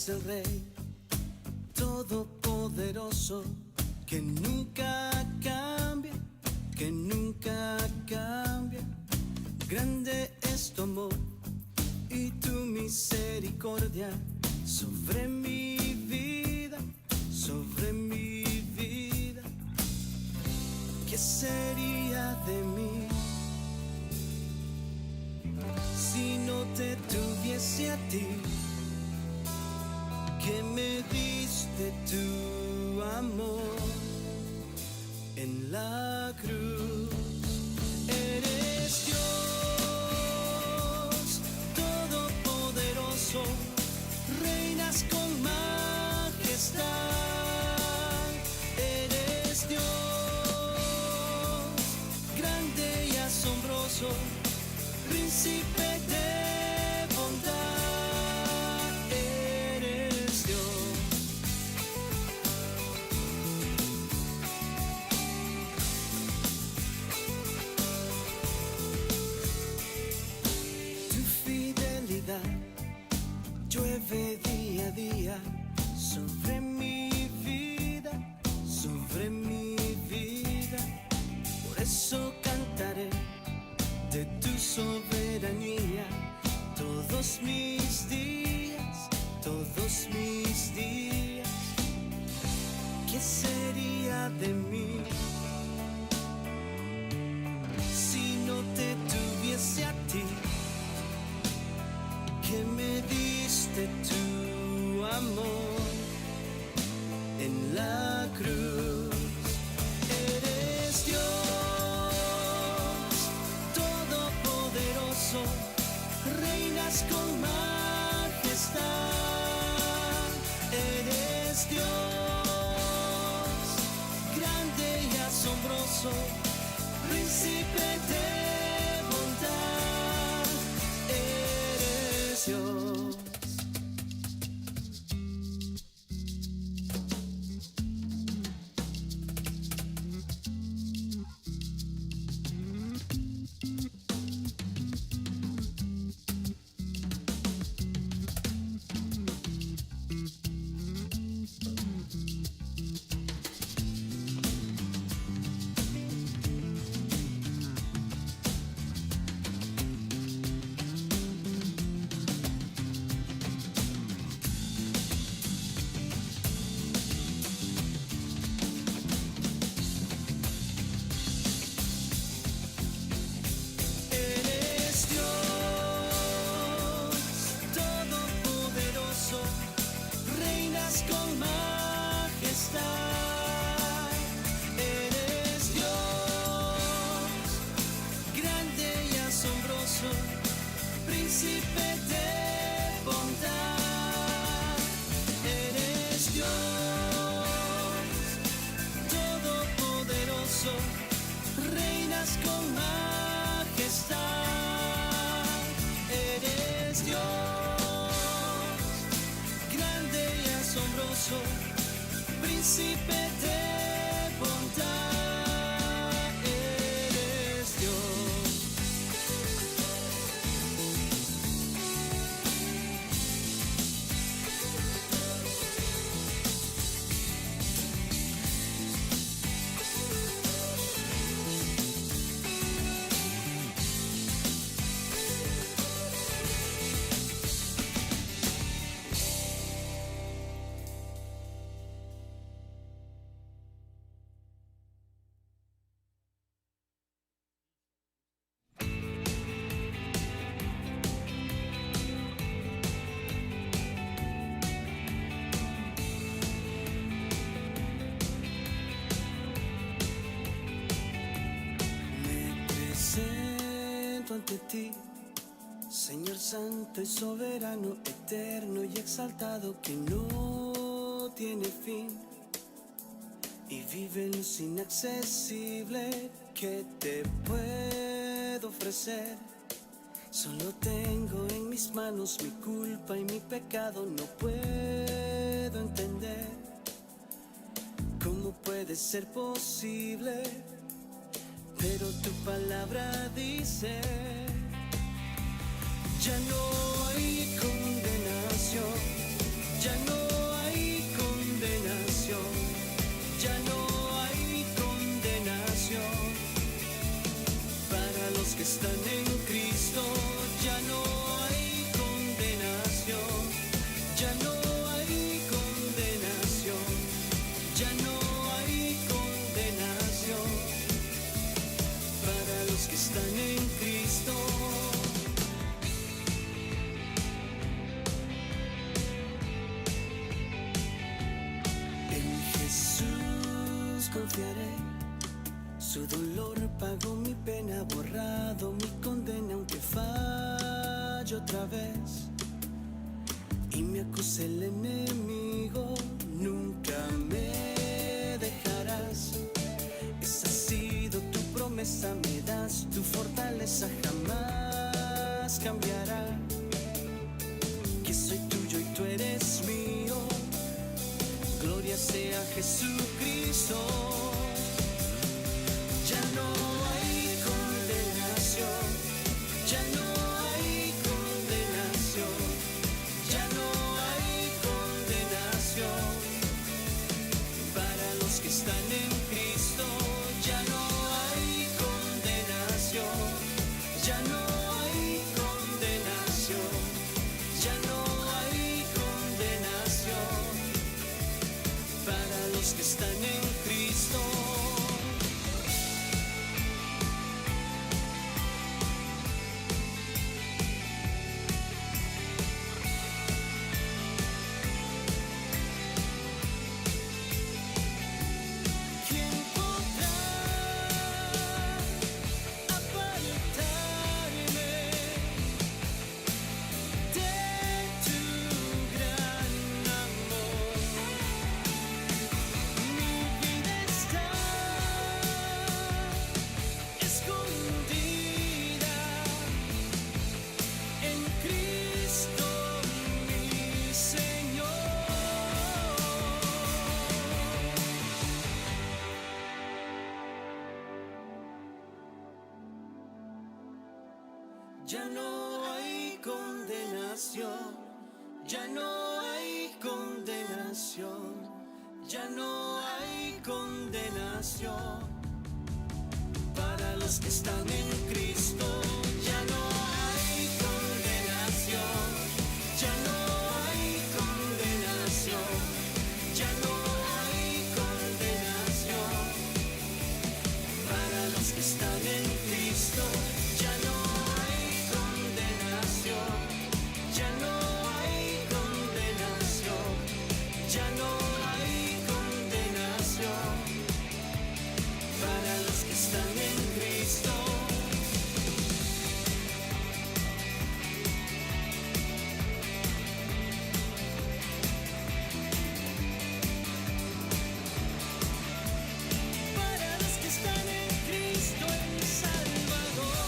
es el Rey todopoderoso, que nunca cambia, que nunca cambia. Grande es tu amor y tu misericordia sobre mi vida, sobre mi vida. ¿Qué sería de mí si no te tuviese a ti, que me diste tu amor en la cruz? Eres Dios todopoderoso, reinas con majestad. Eres Dios grande y asombroso, príncipe de bondad. Eres Dios. Tu fidelidad llueve día a día sobre mi vida, sobre mi vida. Por eso cantaré de tu soberanía todos mis días, todos mis días. ¿Qué sería de mí si no te tuviese a ti, que me diste tu amor en la cruz? Eres Dios todopoderoso, reinas con majestad. Eres Dios grande y asombroso, príncipe de bondad. Eres Dios. Eres Dios todopoderoso, reinas con majestad. Eres Dios grande y asombroso, príncipe de bondad. Eres Dios todopoderoso, reinas con majestad. Eres Dios grande y asombroso, príncipe de bondad. Eres Dios. Ante ti, Señor santo y soberano, eterno y exaltado, que no tiene fin y vive en luz inaccesible. Que te puedo ofrecer? Solo tengo en mis manos mi culpa y mi pecado. No puedo entender cómo puede ser posible, pero tu palabra dice: ya no hay condenación, ya confiaré. Su dolor pagó mi pena, borrado mi condena, aunque fallo otra vez y me acuse el enemigo. Nunca me dejarás, esa ha sido tu promesa, me das tu fortaleza, jamás cambiará. Que soy tuyo y tú eres mío, gloria sea Jesucristo. Ya no hay condenación, ya no hay condenación, ya no hay condenación para los que están en Cristo. Ya no hay condenación, ya no hay condenación, ya no hay condenación para los que están en Cristo. Ya no hay condenación, ya no hay condenación, ya no hay condenación para los que están en Cristo. Ya no hay condenación, ya no hay condenación, ya no hay condenación para los que están en Cristo. Ya no hay condenación, ya no hay condenación, ya no hay condenación para los que están en Cristo. Para los que están en Cristo el Salvador.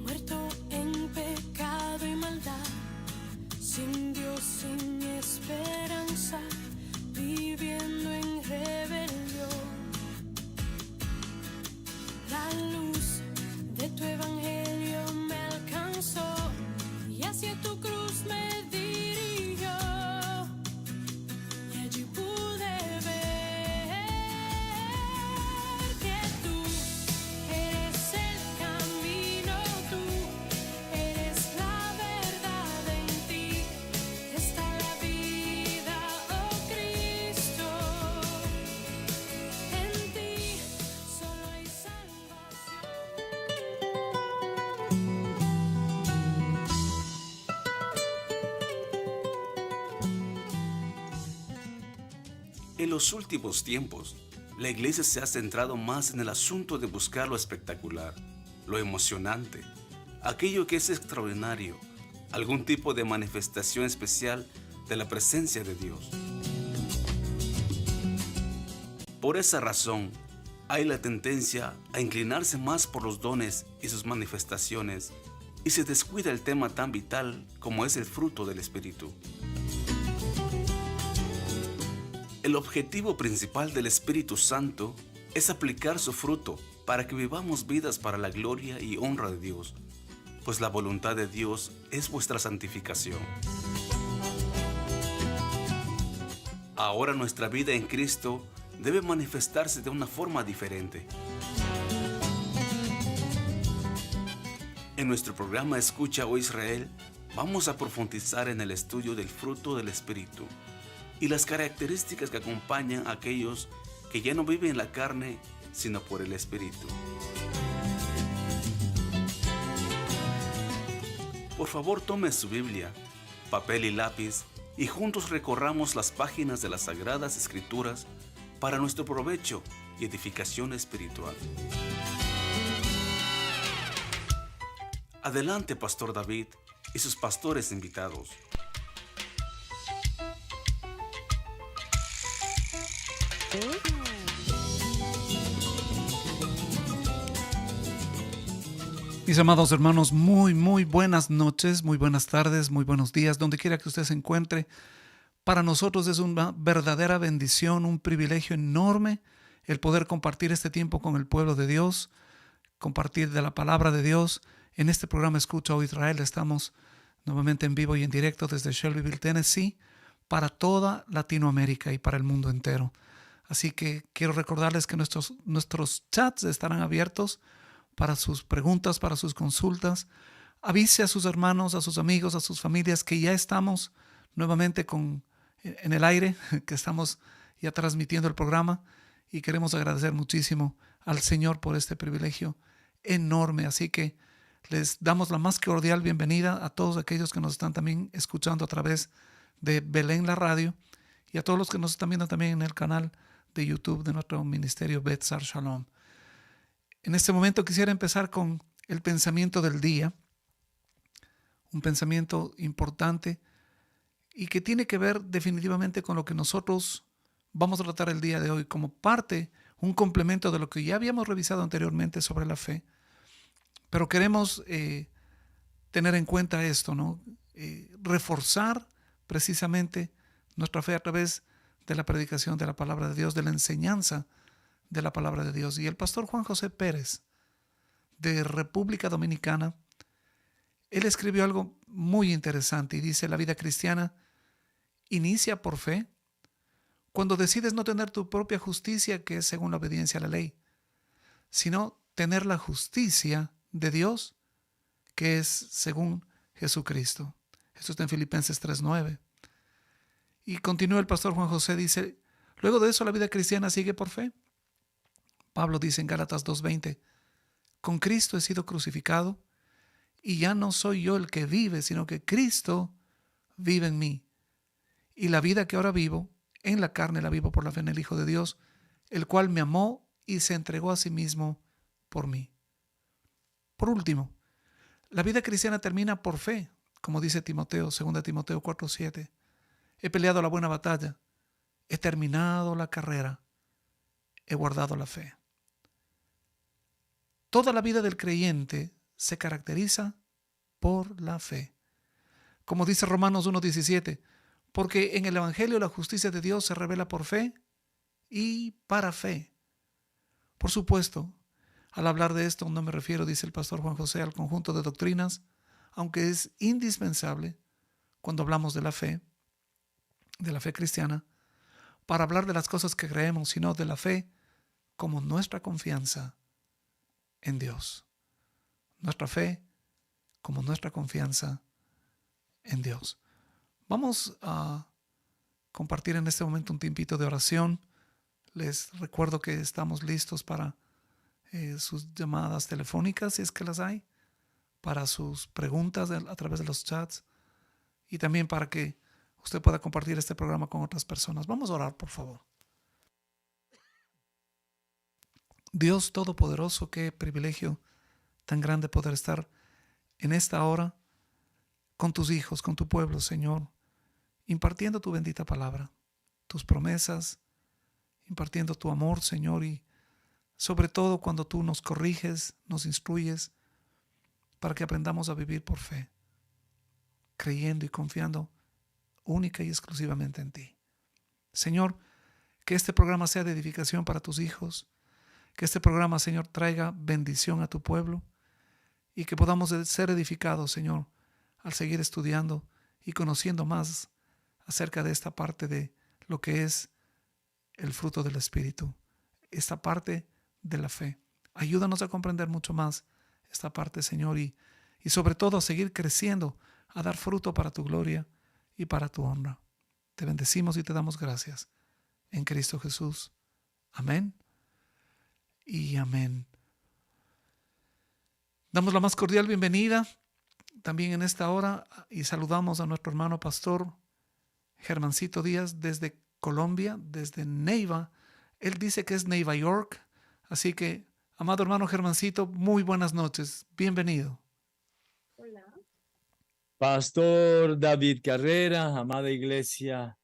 Muerto en pecado y maldad, sin Dios, sin esperanza, viviendo en rebelión. La luz de tu evangelio me alcanzó y hacia tu cruz me dirigió. Y allí pude ver que tú eres el camino, tú eres la verdad, en ti está la vida, oh Cristo. En ti solo hay salvación. En los últimos tiempos, la iglesia se ha centrado más en el asunto de buscar lo espectacular, lo emocionante, aquello que es extraordinario, algún tipo de manifestación especial de la presencia de Dios. Por esa razón, hay la tendencia a inclinarse más por los dones y sus manifestaciones y se descuida el tema tan vital como es el fruto del Espíritu. El objetivo principal del Espíritu Santo es aplicar su fruto para que vivamos vidas para la gloria y honra de Dios, pues la voluntad de Dios es vuestra santificación. Ahora nuestra vida en Cristo debe manifestarse de una forma diferente. En nuestro programa Escucha, oh Israel, vamos a profundizar en el estudio del fruto del Espíritu y las características que acompañan a aquellos que ya no viven en la carne, sino por el Espíritu. Por favor, tome su Biblia, papel y lápiz, y juntos recorramos las páginas de las Sagradas Escrituras para nuestro provecho y edificación espiritual. Adelante, Pastor David y sus pastores invitados. Mis amados hermanos, muy buenas noches, muy buenas tardes, muy buenos días, donde quiera que usted se encuentre. Para nosotros es una verdadera bendición, un privilegio enorme el poder compartir este tiempo con el pueblo de Dios, compartir de la palabra de Dios. En este programa Escucha, oh Israel, estamos nuevamente en vivo y en directo desde Shelbyville, Tennessee, para toda Latinoamérica y para el mundo entero. Así que quiero recordarles que nuestros chats estarán abiertos para sus preguntas, para sus consultas. Avise a sus hermanos, a sus amigos, a sus familias que ya estamos nuevamente en el aire, que estamos ya transmitiendo el programa, y queremos agradecer muchísimo al Señor por este privilegio enorme. Así que les damos la más cordial bienvenida a todos aquellos que nos están también escuchando a través de Belén la Radio y a todos los que nos están viendo también en el canal de YouTube de nuestro ministerio Betzar Shalom. En este momento quisiera empezar con el pensamiento del día, un pensamiento importante y que tiene que ver definitivamente con lo que nosotros vamos a tratar el día de hoy como parte, un complemento de lo que ya habíamos revisado anteriormente sobre la fe. Pero queremos tener en cuenta esto, ¿no? Reforzar precisamente nuestra fe a través de la predicación de la palabra de Dios, de la enseñanza de la palabra de Dios. Y el pastor Juan José Pérez, de República Dominicana, él escribió algo muy interesante y dice: la vida cristiana inicia por fe cuando decides no tener tu propia justicia, que es según la obediencia a la ley, sino tener la justicia de Dios, que es según Jesucristo. Esto está en Filipenses 3:9. Y continúa el pastor Juan José, dice: luego de eso la vida cristiana sigue por fe. Pablo dice en Gálatas 2:20: con Cristo he sido crucificado y ya no soy yo el que vive, sino que Cristo vive en mí. Y la vida que ahora vivo en la carne la vivo por la fe en el Hijo de Dios, el cual me amó y se entregó a sí mismo por mí. Por último, la vida cristiana termina por fe, como dice Timoteo, 2 Timoteo 4:7. He peleado la buena batalla, he terminado la carrera, he guardado la fe. Toda la vida del creyente se caracteriza por la fe. Como dice Romanos 1:17, porque en el Evangelio la justicia de Dios se revela por fe y para fe. Por supuesto, al hablar de esto no me refiero, dice el pastor Juan José, al conjunto de doctrinas, aunque es indispensable cuando hablamos de la fe cristiana, para hablar de las cosas que creemos, sino de la fe como nuestra confianza en Dios. Nuestra fe como nuestra confianza en Dios. Vamos a compartir en este momento un tiempito de oración. Les recuerdo que estamos listos para sus llamadas telefónicas, si es que las hay, para sus preguntas a través de los chats y también para que usted pueda compartir este programa con otras personas. Vamos a orar, por favor. Dios Todopoderoso, qué privilegio tan grande poder estar en esta hora con tus hijos, con tu pueblo, Señor, impartiendo tu bendita palabra, tus promesas, impartiendo tu amor, Señor, y sobre todo cuando tú nos corriges, nos instruyes, para que aprendamos a vivir por fe, creyendo y confiando única y exclusivamente en ti. Señor, que este programa sea de edificación para tus hijos, que este programa, Señor, traiga bendición a tu pueblo y que podamos ser edificados, Señor, al seguir estudiando y conociendo más acerca de esta parte de lo que es el fruto del Espíritu, esta parte de la fe. Ayúdanos a comprender mucho más esta parte, Señor, y sobre todo a seguir creciendo, a dar fruto para tu gloria y para tu honra. Te bendecimos y te damos gracias. En Cristo Jesús. Amén y amén. Damos la más cordial bienvenida también en esta hora y saludamos a nuestro hermano pastor Germancito Díaz desde Colombia, desde Neiva. Él dice que es Neiva York, así que, amado hermano Germancito, muy buenas noches, bienvenido. Hola. Pastor David Carrera, amada iglesia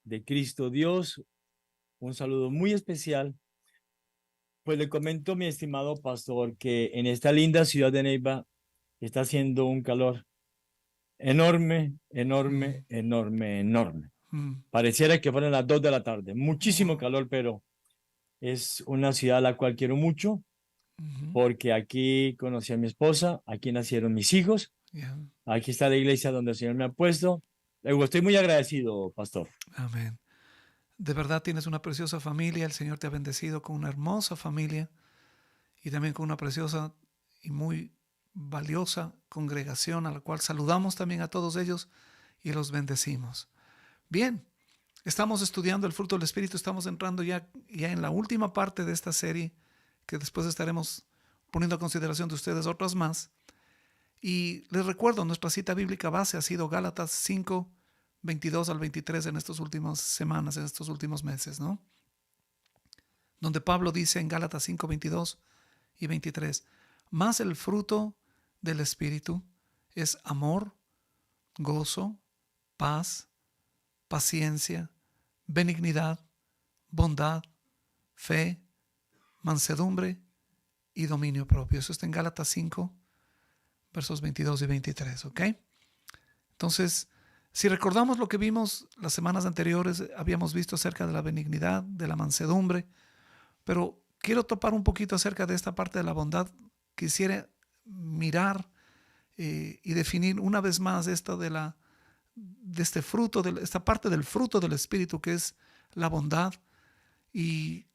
de Cristo Dios, un saludo muy especial. Pues le comento, mi estimado pastor, que en esta linda ciudad de Neiva está haciendo un calor enorme, enorme, enorme, enorme. Pareciera que fueran las 2 de la tarde. Muchísimo calor, pero es una ciudad a la cual quiero mucho, porque aquí conocí a mi esposa, aquí nacieron mis hijos, aquí está la iglesia donde el Señor me ha puesto. Luego estoy muy agradecido, pastor. Amén. De verdad tienes una preciosa familia, el Señor te ha bendecido con una hermosa familia y también con una preciosa y muy valiosa congregación a la cual saludamos también a todos ellos y los bendecimos. Bien, estamos estudiando el fruto del Espíritu, estamos entrando ya en la última parte de esta serie que después estaremos poniendo a consideración de ustedes otras más. Y les recuerdo, nuestra cita bíblica base ha sido Gálatas 5, 22 al 23 en estas últimas semanas, en estos últimos meses, ¿no? Donde Pablo dice en Gálatas 5, 22 y 23, más el fruto del Espíritu es amor, gozo, paz, paciencia, benignidad, bondad, fe, mansedumbre y dominio propio. Eso está en Gálatas 5, versos 22 y 23, ¿ok? Entonces, si recordamos lo que vimos las semanas anteriores, habíamos visto acerca de la benignidad, de la mansedumbre, pero quiero topar un poquito acerca de esta parte de la bondad. Quisiera mirar y definir una vez más esta este fruto, esta parte del fruto del Espíritu que es la bondad. Y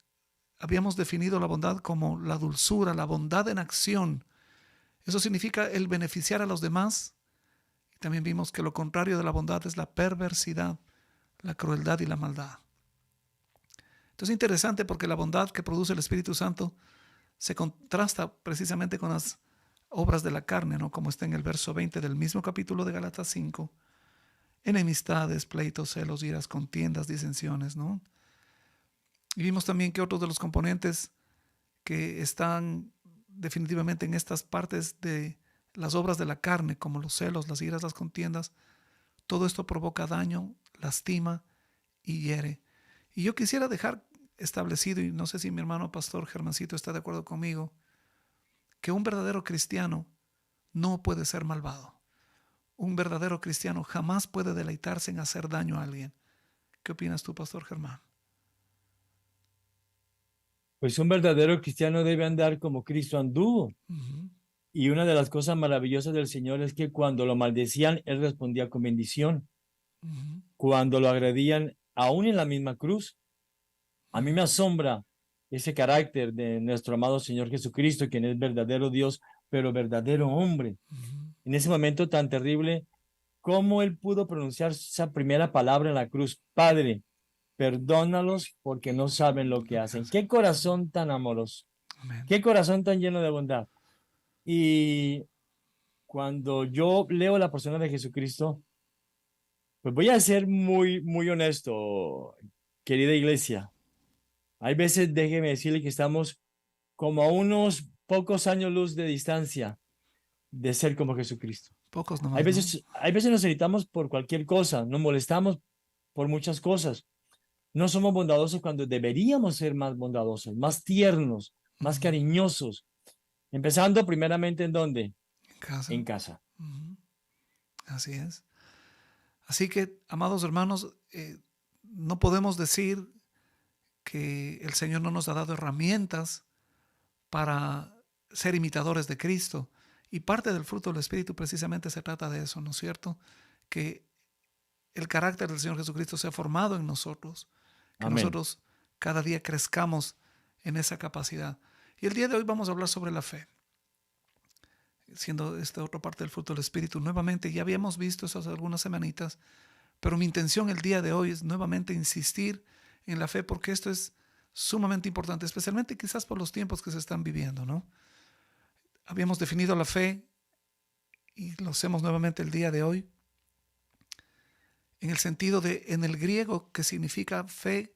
habíamos definido la bondad como la dulzura, la bondad en acción. Eso significa el beneficiar a los demás. Y también vimos que lo contrario de la bondad es la perversidad, la crueldad y la maldad. Entonces es interesante porque la bondad que produce el Espíritu Santo se contrasta precisamente con las obras de la carne, ¿no? Como está en el verso 20 del mismo capítulo de Gálatas 5. Enemistades, pleitos, celos, iras, contiendas, disensiones, ¿no? Y vimos también que otros de los componentes que están definitivamente en estas partes de las obras de la carne, como los celos, las iras, las contiendas, todo esto provoca daño, lastima y hiere. Y yo quisiera dejar establecido, y no sé si mi hermano pastor Germancito está de acuerdo conmigo, que un verdadero cristiano no puede ser malvado. Un verdadero cristiano jamás puede deleitarse en hacer daño a alguien. ¿Qué opinas tú, pastor Germán? Pues un verdadero cristiano debe andar como Cristo anduvo. Y una de las cosas maravillosas del Señor es que cuando lo maldecían, Él respondía con bendición. Cuando lo agredían, aún en la misma cruz. A mí me asombra ese carácter de nuestro amado Señor Jesucristo, quien es verdadero Dios, pero verdadero hombre. En ese momento tan terrible, cómo Él pudo pronunciar esa primera palabra en la cruz: Padre, perdónalos porque no saben lo que hacen. Qué corazón tan amoroso. Amén. Qué corazón tan lleno de bondad. Y cuando yo leo la persona de Jesucristo, pues voy a ser muy, muy honesto, querida iglesia. Hay veces, déjeme decirle que estamos como a unos pocos años luz de distancia de ser como Jesucristo. Pocos nomás, Hay veces nos irritamos por cualquier cosa, nos molestamos por muchas cosas. No somos bondadosos cuando deberíamos ser más bondadosos, más tiernos, más cariñosos. Empezando primeramente ¿en dónde? casa. en casa. Ujú. Así es. Así que, amados hermanos, no podemos decir que el Señor no nos ha dado herramientas para ser imitadores de Cristo. Y parte del fruto del Espíritu precisamente se trata de eso, ¿no es cierto? Que el carácter del Señor Jesucristo sea formado en nosotros, que Amén. nosotros cada día crezcamos en esa capacidad. Y el día de hoy vamos a hablar sobre la fe, siendo esta otra parte del fruto del Espíritu. Nuevamente, ya habíamos visto eso hace algunas semanitas, pero mi intención el día de hoy es nuevamente insistir en la fe, porque esto es sumamente importante, especialmente quizás por los tiempos que se están viviendo, ¿no? Habíamos definido la fe y lo hacemos nuevamente el día de hoy en el sentido de, en el griego, que significa fe,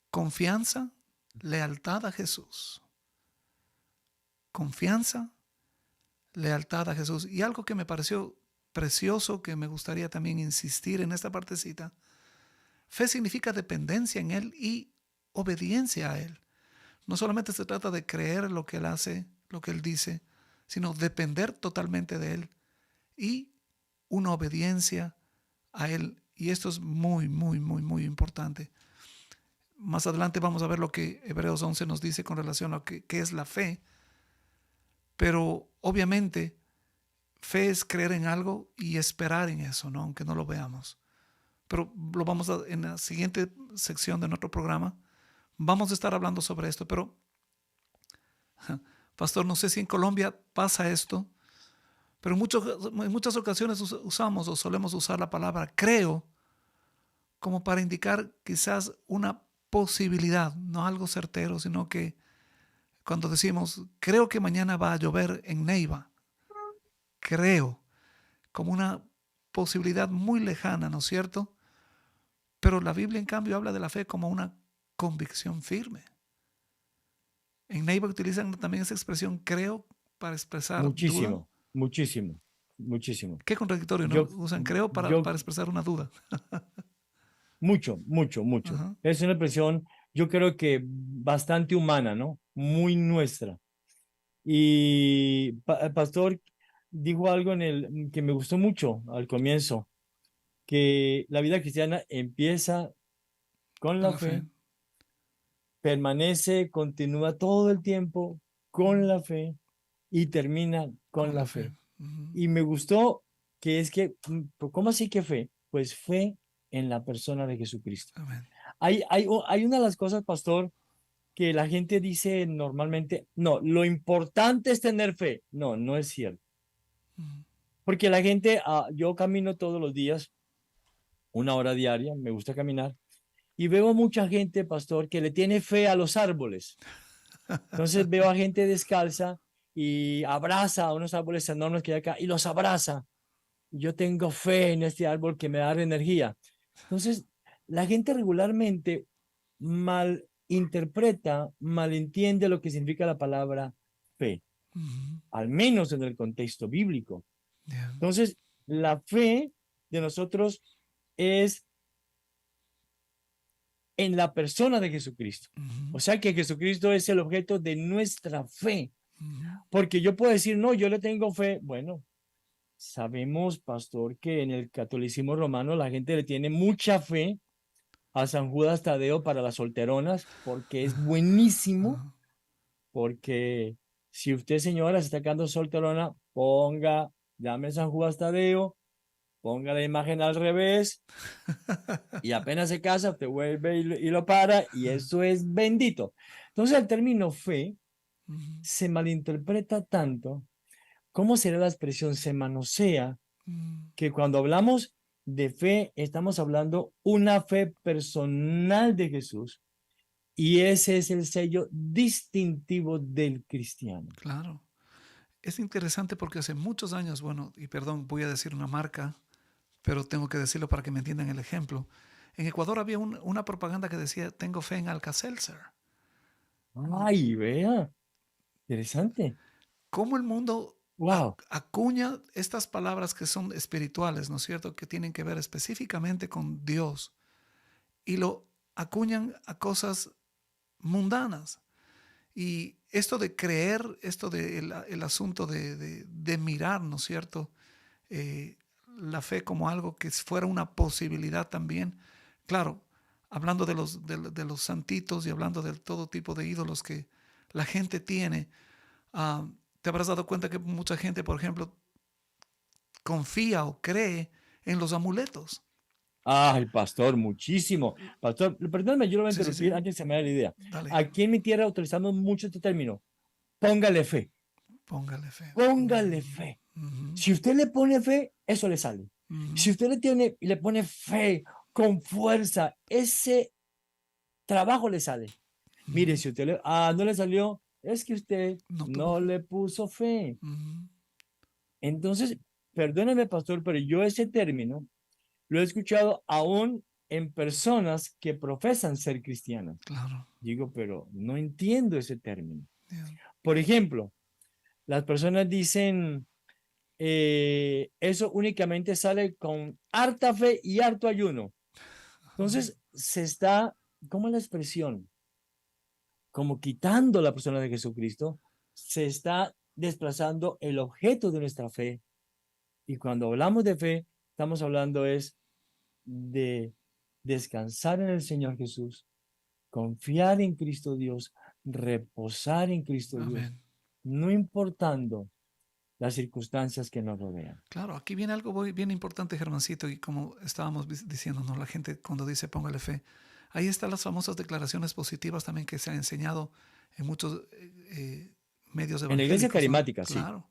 confianza, lealtad a Jesús. Confianza, lealtad a Jesús. Y algo que me pareció precioso, que me gustaría también insistir en esta partecita, fe significa dependencia en Él y obediencia a Él. No solamente se trata de creer lo que Él hace, lo que Él dice, sino depender totalmente de Él y una obediencia a Él. Y esto es muy, muy, muy, muy importante. Más adelante vamos a ver lo que Hebreos 11 nos dice con relación a qué es la fe. Pero obviamente fe es creer en algo y esperar en eso, ¿no? Aunque no lo veamos. Pero lo vamos a, en la siguiente sección de nuestro programa, vamos a estar hablando sobre esto. Pero, pastor, no sé si en Colombia pasa esto, pero en muchas ocasiones usamos o solemos usar la palabra creo como para indicar quizás una posibilidad, no algo certero, sino que cuando decimos creo que mañana va a llover en Neiva, creo, como una posibilidad muy lejana, ¿no es cierto? Pero la Biblia, en cambio, habla de la fe como una convicción firme. En Neiva utilizan también esa expresión creo para expresar duda. Muchísimo, muchísimo, muchísimo. Qué contradictorio, ¿no? Yo, Usan creo yo, para expresar una duda. mucho, mucho, mucho. Ajá. Es una expresión, yo creo que bastante humana, ¿no? Muy nuestra. Y el pastor dijo algo en el que me gustó mucho al comienzo, que la vida cristiana empieza con Con la la fe. fe, permanece, continúa todo el tiempo con la fe y termina con Con la la fe. fe. Ujú. Y me gustó que es que, ¿cómo así que fe? Pues fe en la persona de Jesucristo. Amén. Hay una de las cosas, pastor, que la gente dice normalmente, no, lo importante es tener fe. No, no es cierto. Ujú. Porque la gente, yo camino todos los días, 1 hora diaria, me gusta caminar, y veo mucha gente, pastor, que le tiene fe a los árboles. Entonces veo a gente descalza y abraza a unos árboles enormes que hay acá y los abraza. Yo tengo fe en este árbol que me da energía. Entonces, la gente regularmente malinterpreta, malentiende lo que significa la palabra fe, Ujú. al menos en el contexto bíblico. Yeah. Entonces, la fe de nosotros es en la persona de Jesucristo. Ujú. O sea que Jesucristo es el objeto de nuestra fe. Ujú. Porque yo puedo decir, no, yo le tengo fe. Bueno, sabemos, pastor, que en el catolicismo romano la gente le tiene mucha fe a San Judas Tadeo para las solteronas, porque es buenísimo, Ajá. porque si usted, señora, se está quedando solterona, llame a San Judas Tadeo, ponga la imagen al revés, y apenas se casa, usted vuelve y lo para, y eso es bendito. Entonces, el término fe Ujú. se malinterpreta tanto. ¿Cómo será la expresión se manosea? Ujú. Que cuando hablamos de fe, estamos hablando una fe personal de Jesús, y ese es el sello distintivo del cristiano. Claro. Es interesante porque hace muchos años, bueno, y perdón, voy a decir una marca, pero tengo que decirlo para que me entiendan el ejemplo. En Ecuador había una propaganda que decía, tengo fe en Alka-Seltzer, ¿no? Ay, vea, interesante. Cómo el mundo Wow. acuña estas palabras que son espirituales, ¿no es cierto? Que tienen que ver específicamente con Dios y lo acuñan a cosas mundanas. Y esto de creer, esto de el asunto de mirar, ¿no es cierto? La fe como algo que fuera una posibilidad también. Claro, hablando de los santitos y hablando de todo tipo de ídolos que la gente tiene, te habrás dado cuenta que mucha gente, por ejemplo, confía o cree en los amuletos. Ay, pastor, muchísimo. Pastor, perdóname, yo lo voy a Sí, sí, sí. interrumpir antes de que se me da la idea. Dale, Aquí en mi tierra utilizamos mucho este término. Póngale fe, póngale fe. póngale fe. Ujú, Si usted le pone fe, eso le sale. ujú, Si usted le pone fe con fuerza, ese trabajo le sale. Mire, ujú. si usted no le salió, es que usted No tuvo no fe. le puso fe. Ujú, Entonces, perdóneme, pastor, pero yo ese término lo he escuchado aún en personas que profesan ser cristianas. claro. Digo, pero no entiendo ese término. Yeah. Por ejemplo, las personas dicen, eso únicamente sale con harta fe y harto ayuno. Entonces, se está, ¿cómo es la expresión? Como quitando la persona de Jesucristo, se está desplazando el objeto de nuestra fe. Y cuando hablamos de fe, estamos hablando es de descansar en el Señor Jesús, confiar en Cristo Dios, reposar en Cristo Dios, Amén. no importando las circunstancias que nos rodean. Claro, aquí viene algo bien importante, Germancito, y como estábamos diciendo, ¿no? La gente cuando dice póngale fe, ahí están las famosas declaraciones positivas también que se han enseñado en muchos medios En la iglesia evangélicos, ¿no? carismática, sí. Claro,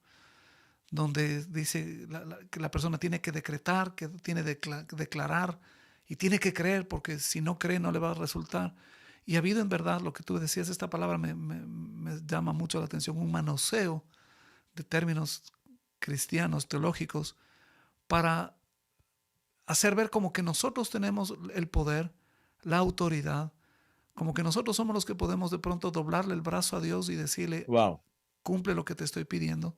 donde dice que la persona tiene que decretar, que tiene que declarar y tiene que creer, porque si no cree no le va a resultar. Y ha habido en verdad, lo que tú decías, esta palabra me llama mucho la atención, un manoseo de términos cristianos, teológicos, para hacer ver como que nosotros tenemos el poder, la autoridad, como que nosotros somos los que podemos de pronto doblarle el brazo a Dios y decirle, Wow, cumple lo que te estoy pidiendo.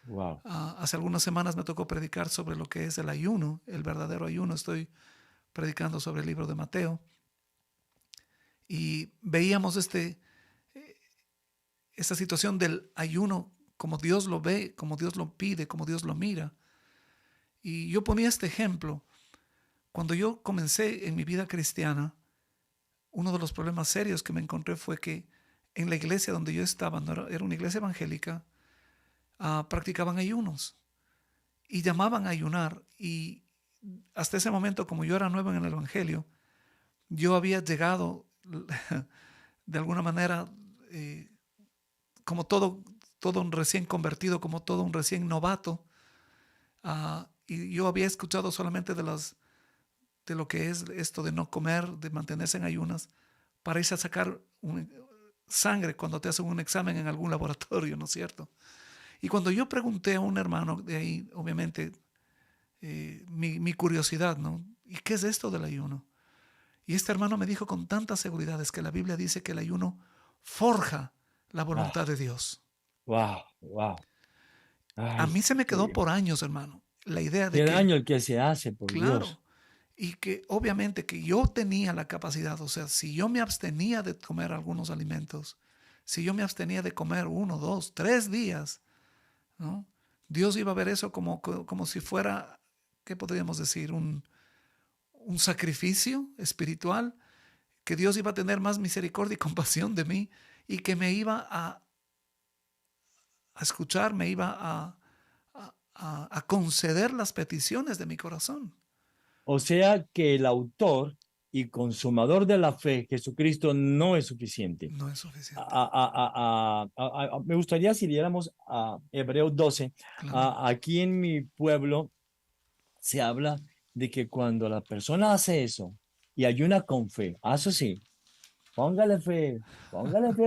wow. Hace algunas semanas me tocó predicar sobre lo que es el ayuno, el verdadero ayuno. Estoy predicando sobre el libro de Mateo y veíamos esta situación del ayuno como Dios lo ve, como Dios lo pide, como Dios lo mira. Y yo ponía este ejemplo. Cuando yo comencé en mi vida cristiana, uno de los problemas serios que me encontré fue que en la iglesia donde yo estaba, no era una iglesia evangélica, practicaban ayunos y llamaban a ayunar. Y hasta ese momento, como yo era nuevo en el evangelio, yo había llegado de alguna manera como todo un recién convertido, como todo un recién novato. Y yo había escuchado solamente de lo que es esto de no comer, de mantenerse en ayunas, para irse a sacar sangre cuando te hacen un examen en algún laboratorio, ¿no es cierto? Y cuando yo pregunté a un hermano de ahí, obviamente, mi curiosidad, ¿no? ¿Y qué es esto del ayuno? Y este hermano me dijo con tanta seguridad, es que la Biblia dice que el ayuno forja la Ah, voluntad de Dios. wow, wow. A Ay, mí se me quedó por años, hermano, la idea de qué que, daño el que se hace, por claro, Dios. y que obviamente que yo tenía la capacidad, o sea, si yo me abstenía de comer algunos alimentos, si yo me abstenía de comer 1, 2, 3 días, ¿no? Dios iba a ver eso como si fuera, ¿qué podríamos decir? Un sacrificio espiritual, que Dios iba a tener más misericordia y compasión de mí y que me iba a escuchar, me iba a conceder las peticiones de mi corazón. O sea que el autor y consumador de la fe, Jesucristo, no es suficiente. No es suficiente. Me gustaría si diéramos a Hebreos 12. Claro. Aquí en mi pueblo se habla de que cuando la persona hace eso y ayuna con fe, eso sí, póngale fe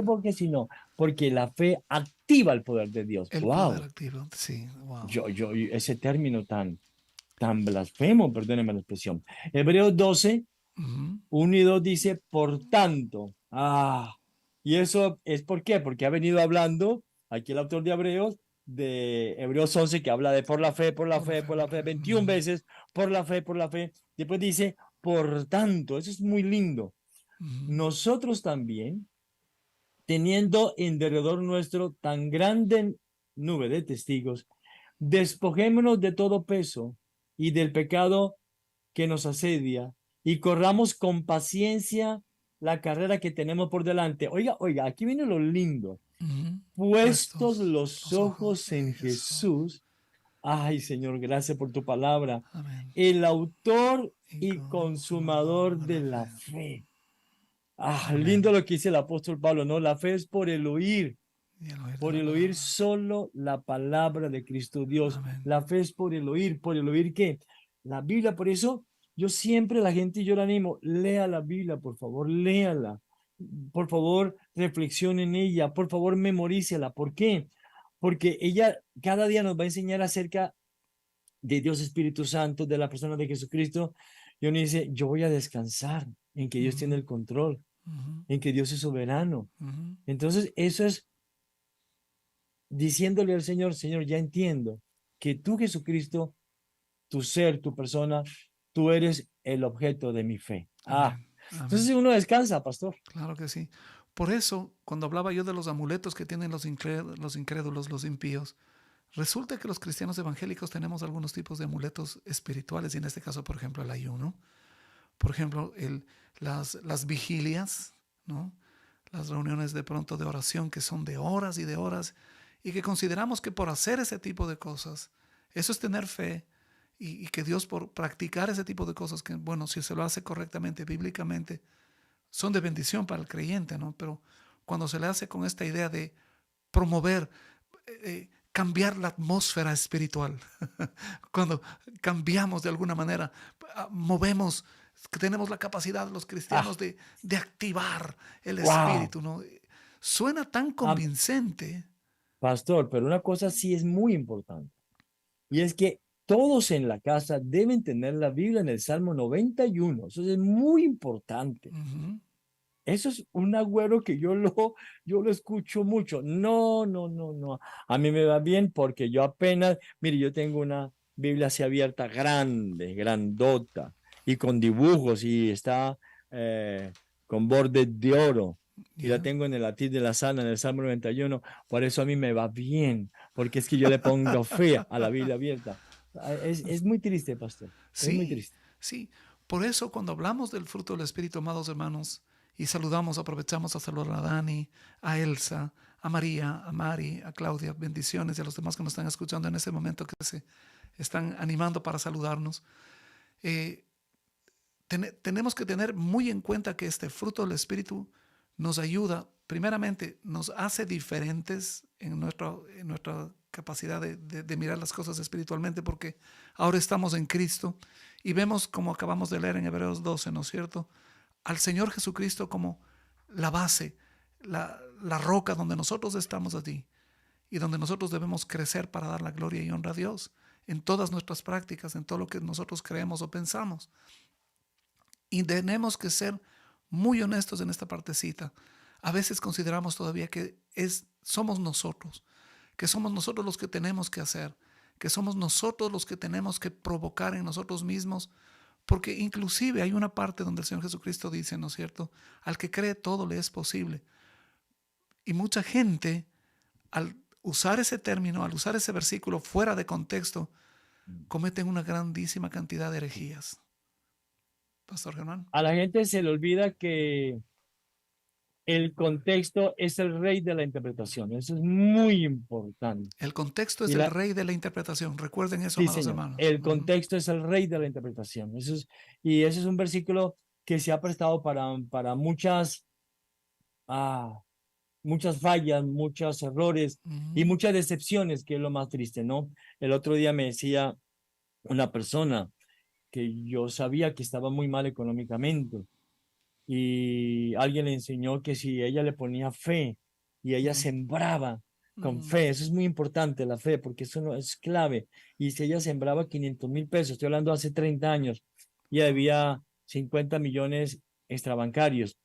porque si no, porque la fe activa el poder de Dios. El poder Wow, activo, sí, wow. ese término tan blasfemo, perdónenme la expresión. Hebreos 12, Uh-huh. 1 y 2 dice, por tanto, y eso es ¿por qué? Porque ha venido hablando aquí el autor de Hebreos 11, que habla de por la fe, por la Por la fe, fe, por la por la fe, fe. 21 veces, por la fe, por la fe. Después dice, por tanto, eso es muy lindo. Uh-huh. Nosotros también, teniendo en derredor nuestro tan grande nube de testigos, despojémonos de todo peso y del pecado que nos asedia y corramos con paciencia la carrera que tenemos por delante. Oiga, oiga, aquí viene lo lindo. Ujú. Puestos Puestos los los ojos ojos en en Jesús. Jesús. Ay, Señor, gracias por tu palabra. Amén. El autor Y y consumador consumador de de la la fe. fe. Ah, lindo Amén. lo que dice el apóstol Pablo, ¿no? La fe es por el oír, Y el oír de por la el oír palabra. solo la palabra de Cristo Dios. Amén. La fe es por el oír ¿qué? La Biblia, por eso yo siempre la gente, yo la animo, lea la Biblia, por favor, léala. Por favor, reflexione en ella, por favor, memorícela. ¿Por qué? Porque ella cada día nos va a enseñar acerca de Dios Espíritu Santo, de la persona de Jesucristo. Y uno dice, yo voy a descansar en que Dios tiene Ujú. el control, Ujú. en que Dios es soberano. Ujú. Entonces, eso es diciéndole al Señor, Señor, ya entiendo que tú, Jesucristo, tu ser, tu persona, tú eres el objeto de mi fe. Ah, Amén. entonces Amén. uno descansa, pastor. Claro que sí. Por eso, cuando hablaba yo de los amuletos que tienen los incrédulos, los impíos, resulta que los cristianos evangélicos tenemos algunos tipos de amuletos espirituales, y en este caso, por ejemplo, el ayuno, por ejemplo, las vigilias, ¿no? Las reuniones de pronto de oración que son de horas y de horas, y que consideramos que por hacer ese tipo de cosas, eso es tener fe, y que Dios por practicar ese tipo de cosas, que bueno, si se lo hace correctamente, bíblicamente, son de bendición para el creyente, ¿no? Pero cuando se le hace con esta idea de promover, cambiar la atmósfera espiritual, cuando cambiamos de alguna manera, movemos, tenemos la capacidad los Ah, cristianos de activar el wow. espíritu, ¿no? Suena tan Ah, convincente. pastor, pero una cosa sí es muy importante. Y es que todos en la casa deben tener la Biblia en el Salmo 91. Eso es muy importante. Ujú. Eso es un agüero que yo lo escucho mucho. No, no, no, no. A mí me va bien porque yo apenas, mire, yo tengo una Biblia así abierta grande, grandota, y con dibujos, y está con bordes de oro. Y la Ya. tengo en el latín de la sana, en el Salmo 91. Por eso a mí me va bien, porque es que yo le pongo fe a la Biblia abierta. Es muy triste, pastor. Es muy Sí, triste. sí. Por eso cuando hablamos del fruto del Espíritu, amados hermanos, y saludamos, aprovechamos a saludar a Dani, a Elsa, a María, a Mari, a Claudia, bendiciones, y a los demás que nos están escuchando en ese momento, que se están animando para saludarnos. Eh, tenemos que tener muy en cuenta que este fruto del Espíritu nos ayuda, primeramente, nos hace diferentes en nuestra capacidad de mirar las cosas espiritualmente, porque ahora estamos en Cristo y vemos, como acabamos de leer en Hebreos 12, ¿no es cierto?, al Señor Jesucristo como la base, la roca donde nosotros estamos allí y donde nosotros debemos crecer para dar la gloria y honra a Dios en todas nuestras prácticas, en todo lo que nosotros creemos o pensamos. Y tenemos que ser muy honestos en esta partecita. A veces consideramos todavía que somos nosotros, que somos nosotros los que tenemos que hacer, que somos nosotros los que tenemos que provocar en nosotros mismos, porque inclusive hay una parte donde el Señor Jesucristo dice, ¿no es cierto?, al que cree todo le es posible. Y mucha gente, al usar ese término, al usar ese versículo fuera de contexto, cometen una grandísima cantidad de herejías. Pastor Germán. A la gente se le olvida que el contexto es el rey de la interpretación. Eso es muy importante. El contexto es Y el la, rey de la interpretación. Recuerden eso, sí, amados señor. hermanos. El contexto es el rey de la interpretación. Y ese es un versículo que se ha prestado para ah, muchas fallas, muchos errores y Ujú. muchas decepciones, que es lo más triste, ¿no? El otro día me decía una persona que yo sabía que estaba muy mal económicamente y alguien le enseñó que si ella le ponía fe y ella Ujú. sembraba con Ujú. fe, eso es muy importante la fe, porque eso no es clave. Y si ella sembraba 500,000 pesos, estoy hablando hace 30 años, y debía 50 millones extrabancarios.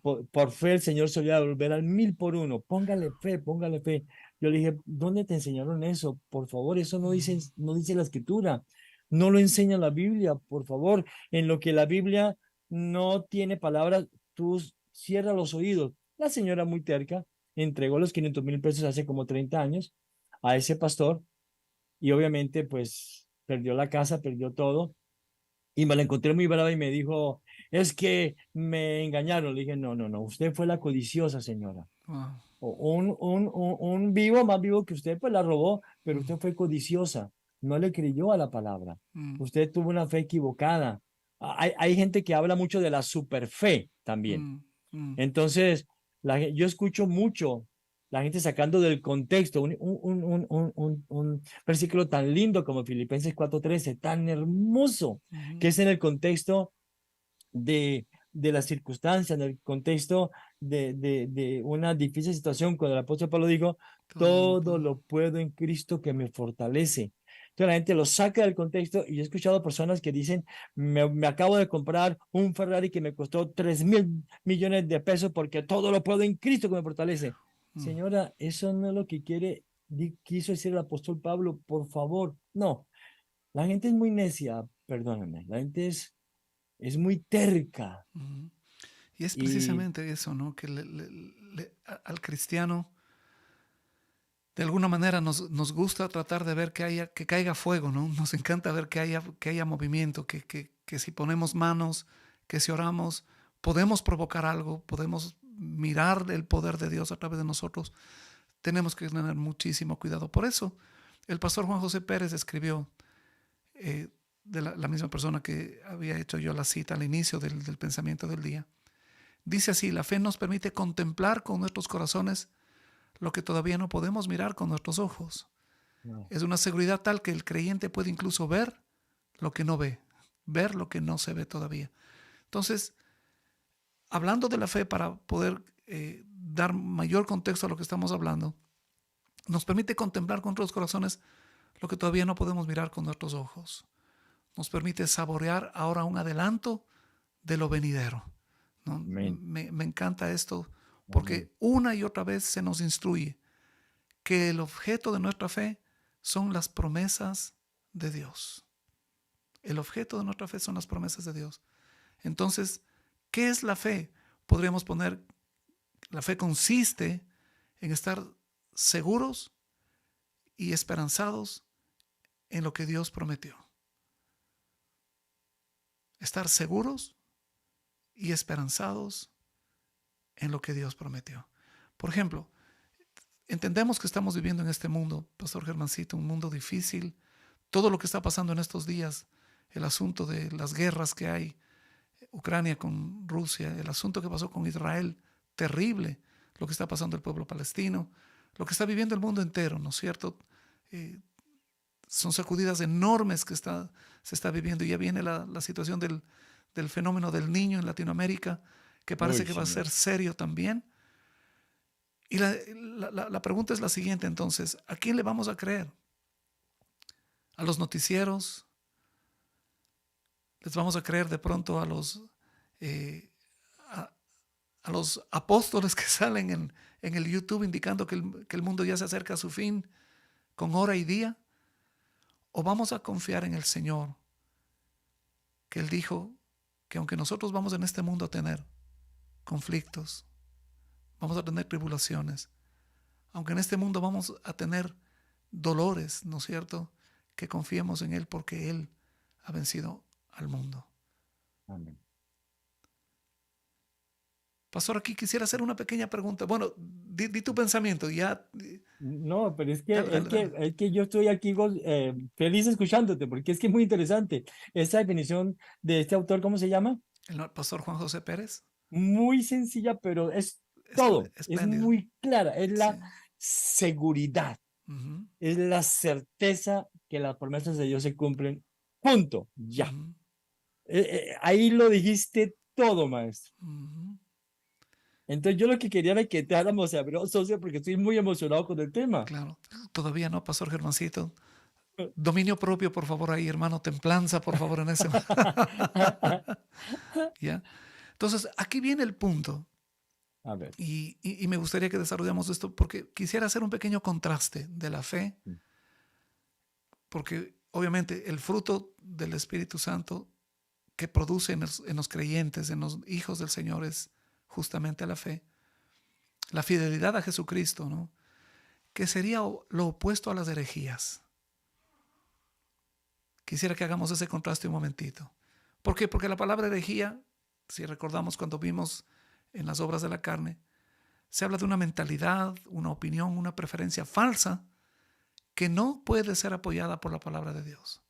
Por fe el Señor solía devolver al 1,000 por 1. Póngale fe, póngale fe. Yo le dije, ¿dónde te enseñaron eso? Por favor, eso no dice la escritura. No lo enseña la Biblia, por favor. En lo que la Biblia no tiene palabras, tú cierra los oídos. La señora muy terca entregó los 500,000 pesos hace como 30 años a ese pastor y obviamente pues perdió la casa, perdió todo y me la encontré muy brava y me dijo, es que me engañaron. Le dije, no, no, no, usted fue la codiciosa señora. Wow. Un vivo, más vivo que usted, pues la robó, pero Mm, usted fue codiciosa, no le creyó a la palabra. mm, Usted tuvo una fe equivocada. Hay gente que habla mucho de la superfe también. mm, mm, Entonces, yo escucho mucho la gente sacando del contexto un versículo tan lindo como Filipenses 4:13, tan hermoso, que mm. es en el contexto de las circunstancias, en el contexto de una difícil situación, cuando el apóstol Pablo dijo, Todo lo todo puedo. lo puedo en Cristo que me fortalece. Entonces la gente lo saca del contexto y yo he escuchado personas que dicen, me acabo de comprar un Ferrari que me costó 3,000,000,000 de pesos porque todo lo puedo en Cristo que me fortalece. Mm, Señora, eso no es lo que quiso decir el apóstol Pablo, por favor. No, la gente es muy necia, perdóname, la gente es muy terca mm. Y es y precisamente eso, ¿no? Que al cristiano, de alguna manera, nos gusta tratar de ver que caiga fuego, ¿no? Nos encanta ver que haya movimiento, que si ponemos manos, que si oramos, podemos provocar algo, podemos mirar el poder de Dios a través de nosotros. Tenemos que tener muchísimo cuidado. Por eso, el pastor Juan José Pérez escribió, eh, de la misma persona que había hecho yo la cita al inicio del pensamiento del día. Dice así: la fe nos permite contemplar con nuestros corazones lo que todavía no podemos mirar con nuestros ojos. no, Es una seguridad tal que el creyente puede incluso ver lo que no ve, ver lo que no se ve todavía. Entonces, hablando de la fe, para poder dar mayor contexto a lo que estamos hablando, nos permite contemplar con nuestros corazones lo que todavía no podemos mirar con nuestros ojos. Nos permite saborear ahora un adelanto de lo venidero, ¿no? amén, Me encanta esto amén, porque una y otra vez se nos instruye que el objeto de nuestra fe son las promesas de Dios. El objeto de nuestra fe son las promesas de Dios. Entonces, ¿qué es la fe? Podríamos poner, la fe consiste en estar seguros y esperanzados en lo que Dios prometió. Estar seguros y esperanzados en lo que Dios prometió. Por ejemplo, entendemos que estamos viviendo en este mundo, Pastor Germancito, un mundo difícil. Todo lo que está pasando en estos días, el asunto de las guerras que hay, Ucrania con Rusia, el asunto que pasó con Israel, terrible, lo que está pasando el pueblo palestino, lo que está viviendo el mundo entero, ¿no es cierto? Eh, Son sacudidas enormes que se está viviendo. Y ya viene la situación del fenómeno del niño en Latinoamérica, que parece uy, que va a Señor, ser serio también. Y la pregunta es la siguiente entonces: ¿a quién le vamos a creer? ¿A los noticieros? ¿Les vamos a creer de pronto eh, a, a los apóstoles que salen en el YouTube indicando que el mundo ya se acerca a su fin con hora y día? ¿O vamos a confiar en el Señor, que Él dijo que aunque nosotros vamos en este mundo a tener conflictos, vamos a tener tribulaciones, aunque en este mundo vamos a tener dolores, ¿no es cierto?, que confiemos en Él porque Él ha vencido al mundo? amén. Pastor, aquí quisiera hacer una pequeña pregunta. Bueno, di tu pensamiento. Ya, No, pero es que, dale, es dale, que, dale. es que yo estoy aquí feliz escuchándote, porque es que es muy interesante. Esta definición de este autor, ¿cómo se llama? El pastor Juan José Pérez. Muy sencilla, pero es todo, es Espléndido. muy clara, es Sí. la seguridad, Ujú, es la certeza que las promesas de Dios se cumplen. Punto, ya. ujú, Ahí lo dijiste todo, maestro. ujú. Entonces yo lo que quería era que te hagamos socio porque estoy muy emocionado con el tema. Claro. Todavía no, Pastor Germancito. Dominio propio, por favor, ahí, hermano. Templanza, por favor, en ese. ¿Ya? Entonces, aquí viene el punto. A ver. Y me gustaría que desarrollemos esto porque quisiera hacer un pequeño contraste de la fe, porque obviamente el fruto del Espíritu Santo que produce en los creyentes, en los hijos del Señor, es justamente la fe. la fidelidad a Jesucristo, ¿no? Que sería lo opuesto a las herejías. Quisiera que hagamos ese contraste un momentito. ¿Por qué? Porque la palabra herejía, si recordamos cuando vimos en las obras de la carne, se habla de una mentalidad, una opinión, una preferencia falsa que no puede ser apoyada por la palabra de Dios.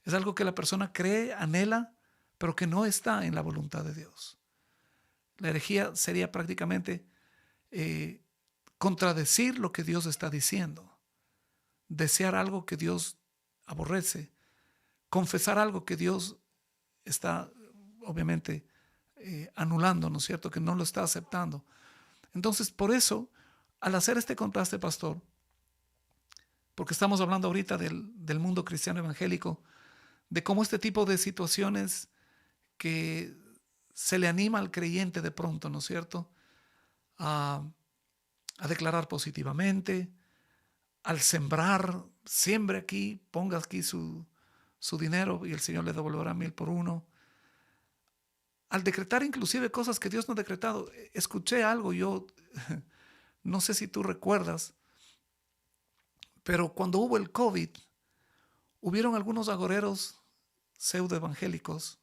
Es algo que la persona cree, anhela, pero que no está en la voluntad de Dios. La herejía sería prácticamente contradecir lo que Dios está diciendo, desear algo que Dios aborrece, confesar algo que Dios está obviamente anulando, ¿no es cierto?, que no lo está aceptando. Entonces, por eso, al hacer este contraste, pastor, porque estamos hablando ahorita del mundo cristiano evangélico, de cómo este tipo de situaciones que se le anima al creyente de pronto, ¿no es cierto?, a declarar positivamente, al sembrar, siembre aquí, ponga aquí su dinero y el Señor le devolverá 1,000 por uno. Al decretar inclusive cosas que Dios no ha decretado. Escuché algo, yo no sé si tú recuerdas, pero cuando hubo el COVID, hubieron algunos agoreros pseudoevangélicos,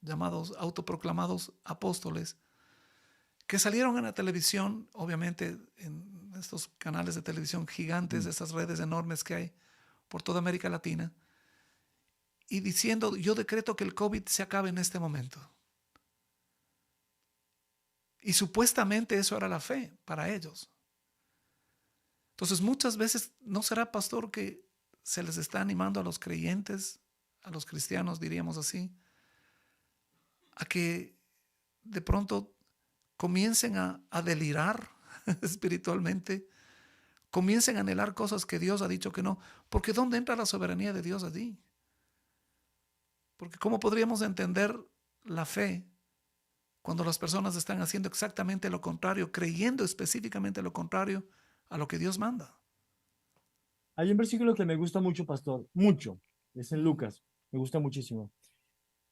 llamados, autoproclamados apóstoles, que salieron en la televisión, obviamente en estos canales de televisión gigantes, esas redes enormes que hay por toda América Latina, y diciendo: yo decreto que el COVID se acabe en este momento. Y supuestamente eso era la fe para ellos. Entonces muchas veces, ¿no será, pastor, que se les está animando a los creyentes, a los cristianos, diríamos así, a que de pronto comiencen a delirar espiritualmente, comiencen a anhelar cosas que Dios ha dicho que no? Porque ¿dónde entra la soberanía de Dios allí? Porque ¿cómo podríamos entender la fe cuando las personas están haciendo exactamente lo contrario, creyendo específicamente lo contrario a lo que Dios manda? Hay un versículo que me gusta mucho, pastor, mucho, es en Lucas, me gusta muchísimo.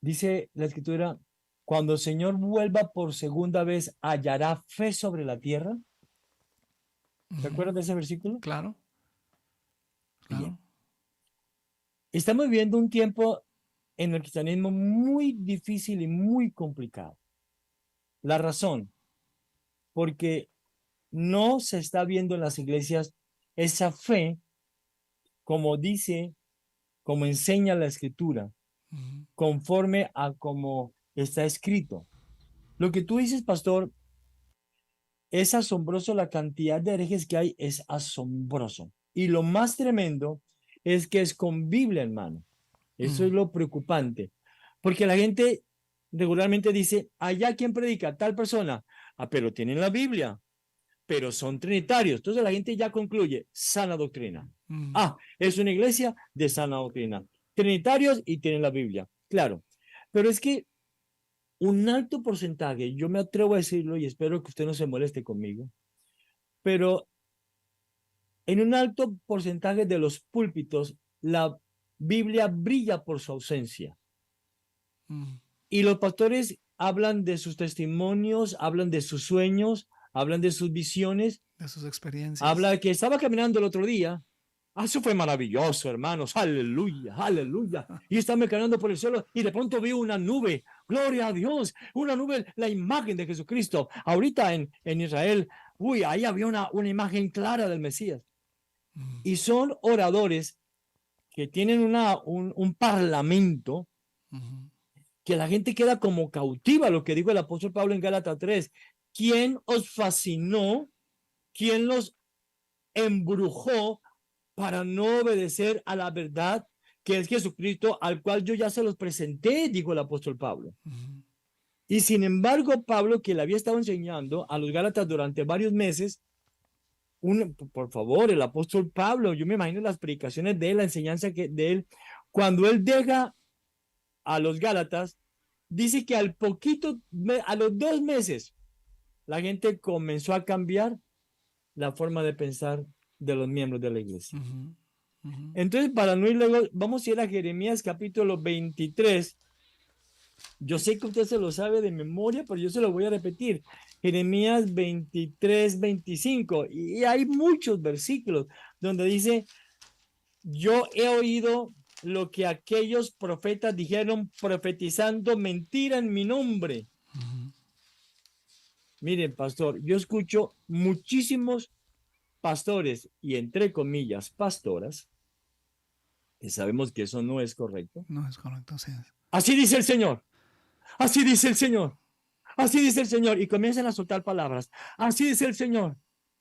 Dice la escritura: cuando el Señor vuelva por segunda vez, ¿hallará fe sobre la tierra? ¿Te acuerdas de ese versículo? Claro, Bien. claro. Estamos viviendo un tiempo en el cristianismo muy difícil y muy complicado. La razón, porque no se está viendo en las iglesias esa fe como dice, como enseña la escritura, conforme a como está escrito. Lo que tú dices, pastor, es asombroso. La cantidad de herejes que hay es asombroso. Y lo más tremendo es que es con Biblia, hermano. Eso es lo preocupante. Porque la gente regularmente dice: allá quien predica, tal persona. Ah, pero tienen la Biblia, pero son trinitarios. Entonces la gente ya concluye: sana doctrina. Ah, es una iglesia de sana doctrina. Trinitarios y tienen la Biblia. Claro, pero es que un alto porcentaje, yo me atrevo a decirlo y espero que usted no se moleste conmigo, pero en un alto porcentaje de los púlpitos, la Biblia brilla por su ausencia. Y los pastores hablan de sus testimonios, hablan de sus sueños, hablan de sus visiones, de sus experiencias. habla de que estaba caminando el otro día. Ah, eso fue maravilloso, hermanos. Aleluya, aleluya. Y estaba caminando por el cielo y de pronto vi una nube. Gloria a Dios. Una nube, la imagen de Jesucristo. Ahorita en Israel, ahí había una imagen clara del Mesías. Y son oradores que tienen un parlamento que la gente queda como cautiva. Lo que dijo el apóstol Pablo en Gálatas 3. ¿Quién os fascinó? ¿Quién los embrujó para no obedecer a la verdad que es Jesucristo, al cual yo ya se los presenté? Dijo el apóstol Pablo. Y sin embargo, Pablo, que le había estado enseñando a los Gálatas durante varios meses, por favor, el apóstol Pablo, yo me imagino las predicaciones de él, la enseñanza de él, cuando él deja a los Gálatas, dice que a los 2 meses, la gente comenzó a cambiar la forma de pensar de los miembros de la iglesia. Entonces, para no ir luego, vamos a ir a Jeremías capítulo 23. Yo sé que usted se lo sabe de memoria, pero yo se lo voy a repetir. Jeremías 23, 25. Y hay muchos versículos donde dice, yo he oído lo que aquellos profetas dijeron profetizando mentira en mi nombre. Ujú. Miren, pastor, yo escucho muchísimos pastores y entre comillas pastoras, que sabemos que eso no es correcto. No es correcto, así es. Así dice el Señor, así dice el Señor, así dice el Señor. Y comienzan a soltar palabras. Así dice el Señor.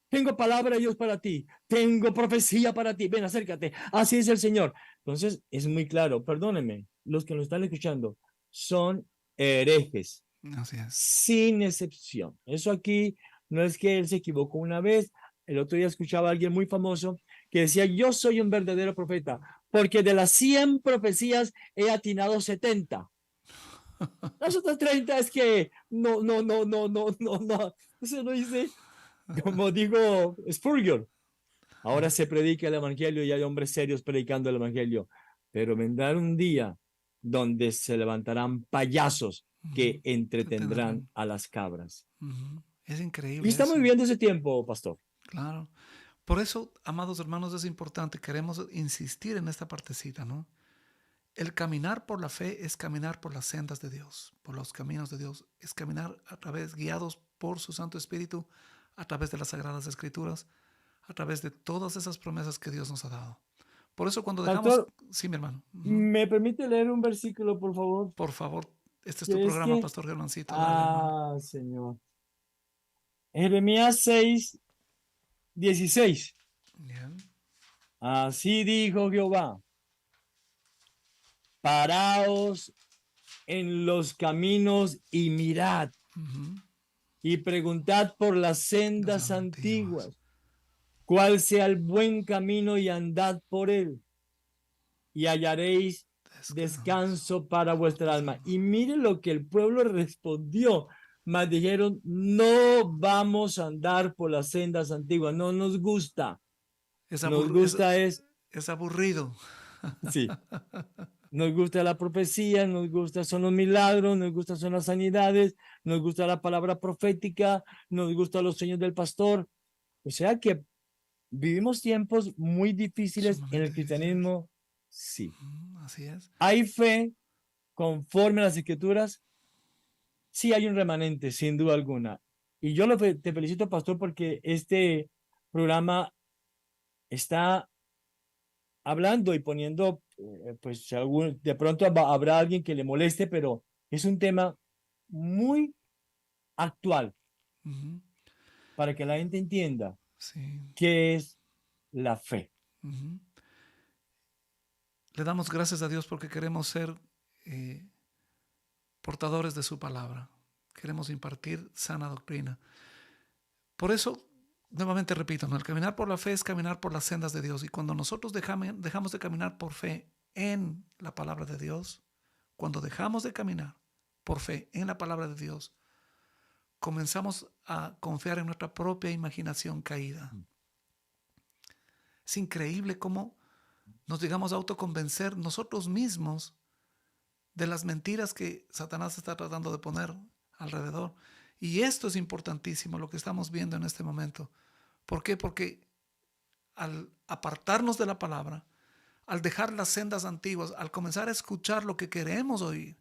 Tengo palabra de Dios para ti. Tengo profecía para ti. Ven, acércate. Así dice el Señor. Entonces, es muy claro. Perdónenme, los que nos están escuchando son herejes, Así es. sin excepción. Eso aquí no es que él se equivocó una vez. El otro día escuchaba a alguien muy famoso que decía, yo soy un verdadero profeta, porque de las 100 profecías he atinado 70. Las otras 30 es que no. Eso no dice, como digo Spurgeon. Ahora se predica el evangelio y hay hombres serios predicando el evangelio, pero vendrá un día donde se levantarán payasos que Ujú. entretendrán Entretendrán. a las cabras. Ujú. Es Y increíble estamos eso. viviendo ese tiempo, pastor. Claro. Por eso, amados hermanos, es importante, queremos insistir en esta partecita, ¿no? El caminar por la fe es caminar por las sendas de Dios, por los caminos de Dios, es caminar a través, guiados por su Santo Espíritu, a través de las Sagradas Escrituras, a través de todas esas promesas que Dios nos ha dado. Por eso cuando dejamos, Pastor, sí, mi hermano, ¿me permite leer un versículo, por favor? por favor, este es tu Que es programa, que, Pastor Germancito, dale, hermano. Señor. Jeremías 6, 16. Bien. Así dijo Jehová, paraos en los caminos y mirad Ujú. y preguntad por las Las sendas antiguas. antiguas, cuál sea el buen camino y andad por él y hallaréis Descanso. descanso para vuestra alma. Y miren lo que el pueblo respondió. Mas dijeron, no vamos a andar por las sendas antiguas, no nos gusta. Es, Nos abur- es, gusta es, es aburrido. sí, nos gusta la profecía, nos gusta son los milagros, nos gusta son las sanidades, nos gusta la palabra profética, nos gustan los sueños del pastor. O sea que vivimos tiempos muy difíciles en Sumamente el difícil. cristianismo, sí. Así es. Hay fe conforme a las escrituras, sí hay un remanente, sin duda alguna. Y yo te felicito, pastor, porque este programa está hablando y poniendo, pues de pronto habrá alguien que le moleste, pero es un tema muy actual Ujú. para que la gente entienda Sí. qué es la fe. Ujú. Le damos gracias a Dios porque queremos ser eh, portadores de su palabra. Queremos impartir sana doctrina. Por eso, nuevamente repito, ¿no? El caminar por la fe es caminar por las sendas de Dios. Y cuando nosotros dejamos de caminar por fe en la palabra de Dios, cuando dejamos de caminar por fe en la palabra de Dios, comenzamos a confiar en nuestra propia imaginación caída. Es increíble cómo nos llegamos a autoconvencer nosotros mismos de las mentiras que Satanás está tratando de poner alrededor. Y esto es importantísimo, lo que estamos viendo en este momento. ¿Por qué? Porque al apartarnos de la palabra, al dejar las sendas antiguas, al comenzar a escuchar lo que queremos oír,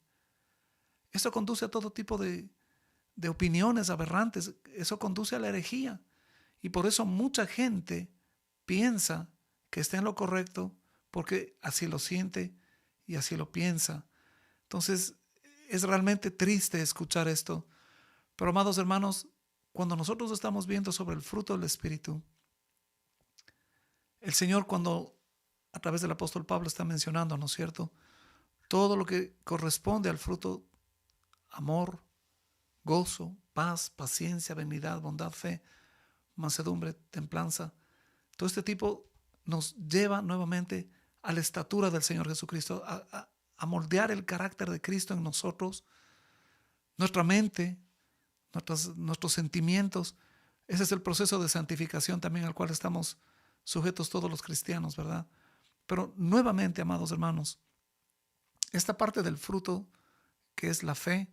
eso conduce a todo tipo de opiniones aberrantes, eso conduce a la herejía. Y por eso mucha gente piensa que está en lo correcto porque así lo siente y así lo piensa. Entonces, es realmente triste escuchar esto. Pero, amados hermanos, cuando nosotros estamos viendo sobre el fruto del Espíritu, el Señor, cuando a través del apóstol Pablo está mencionando, ¿no es cierto?, todo lo que corresponde al fruto: amor, gozo, paz, paciencia, benignidad, bondad, fe, mansedumbre, templanza. Todo este tipo nos lleva nuevamente a la estatura del Señor Jesucristo, a moldear el carácter de Cristo en nosotros, nuestra mente, nuestros sentimientos. Ese es el proceso de santificación también al cual estamos sujetos todos los cristianos, ¿verdad? Pero nuevamente, amados hermanos, esta parte del fruto que es la fe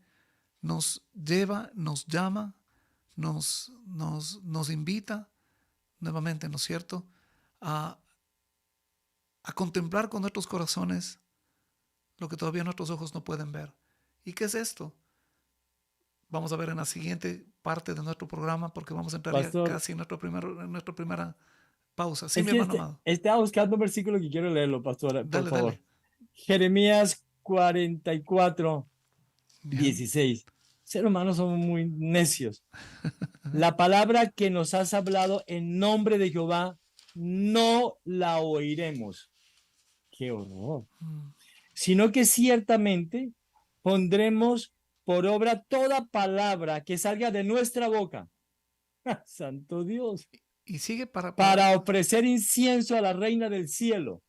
nos lleva, nos llama, nos invita nuevamente, ¿no es cierto?, a contemplar con nuestros corazones lo que todavía nuestros ojos no pueden ver. ¿Y qué es esto? Vamos a ver en la siguiente parte de nuestro programa, porque vamos a entrar Pastor, ya casi en nuestra primera pausa. Sí, es mi que hermano amado. estaba buscando un versículo que quiero leerlo, pastor, por Dale, favor. dale. Jeremías 44, Ya. 16. Seres humanos somos muy necios. La palabra que nos has hablado en nombre de Jehová, no la oiremos. ¡Qué horror! Sino que ciertamente pondremos por obra toda palabra que salga de nuestra boca. Santo Dios. Y sigue Para ofrecer incienso a la reina del cielo.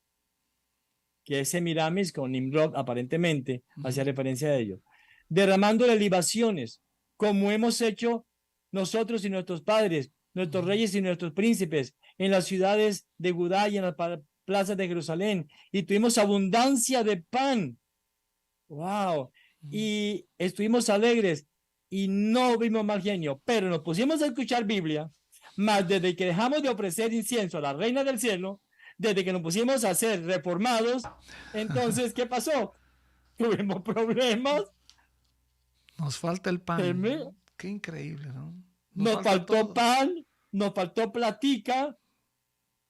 Que es Semiramis con Nimrod, aparentemente, hacía referencia a ello. Derramándole libaciones, como hemos hecho nosotros y nuestros padres, nuestros reyes y nuestros príncipes, en las ciudades de Judá y en las plazas de Jerusalén. Y tuvimos abundancia de pan. ¡Wow! Y estuvimos alegres y no vimos mal genio, pero nos pusimos a escuchar Biblia, mas desde que dejamos de ofrecer incienso a la reina del cielo, desde que nos pusimos a ser reformados, entonces, ¿qué pasó? Tuvimos problemas. Nos falta el pan. Tremendo. Qué increíble, ¿no? Nos faltó pan, nos faltó platica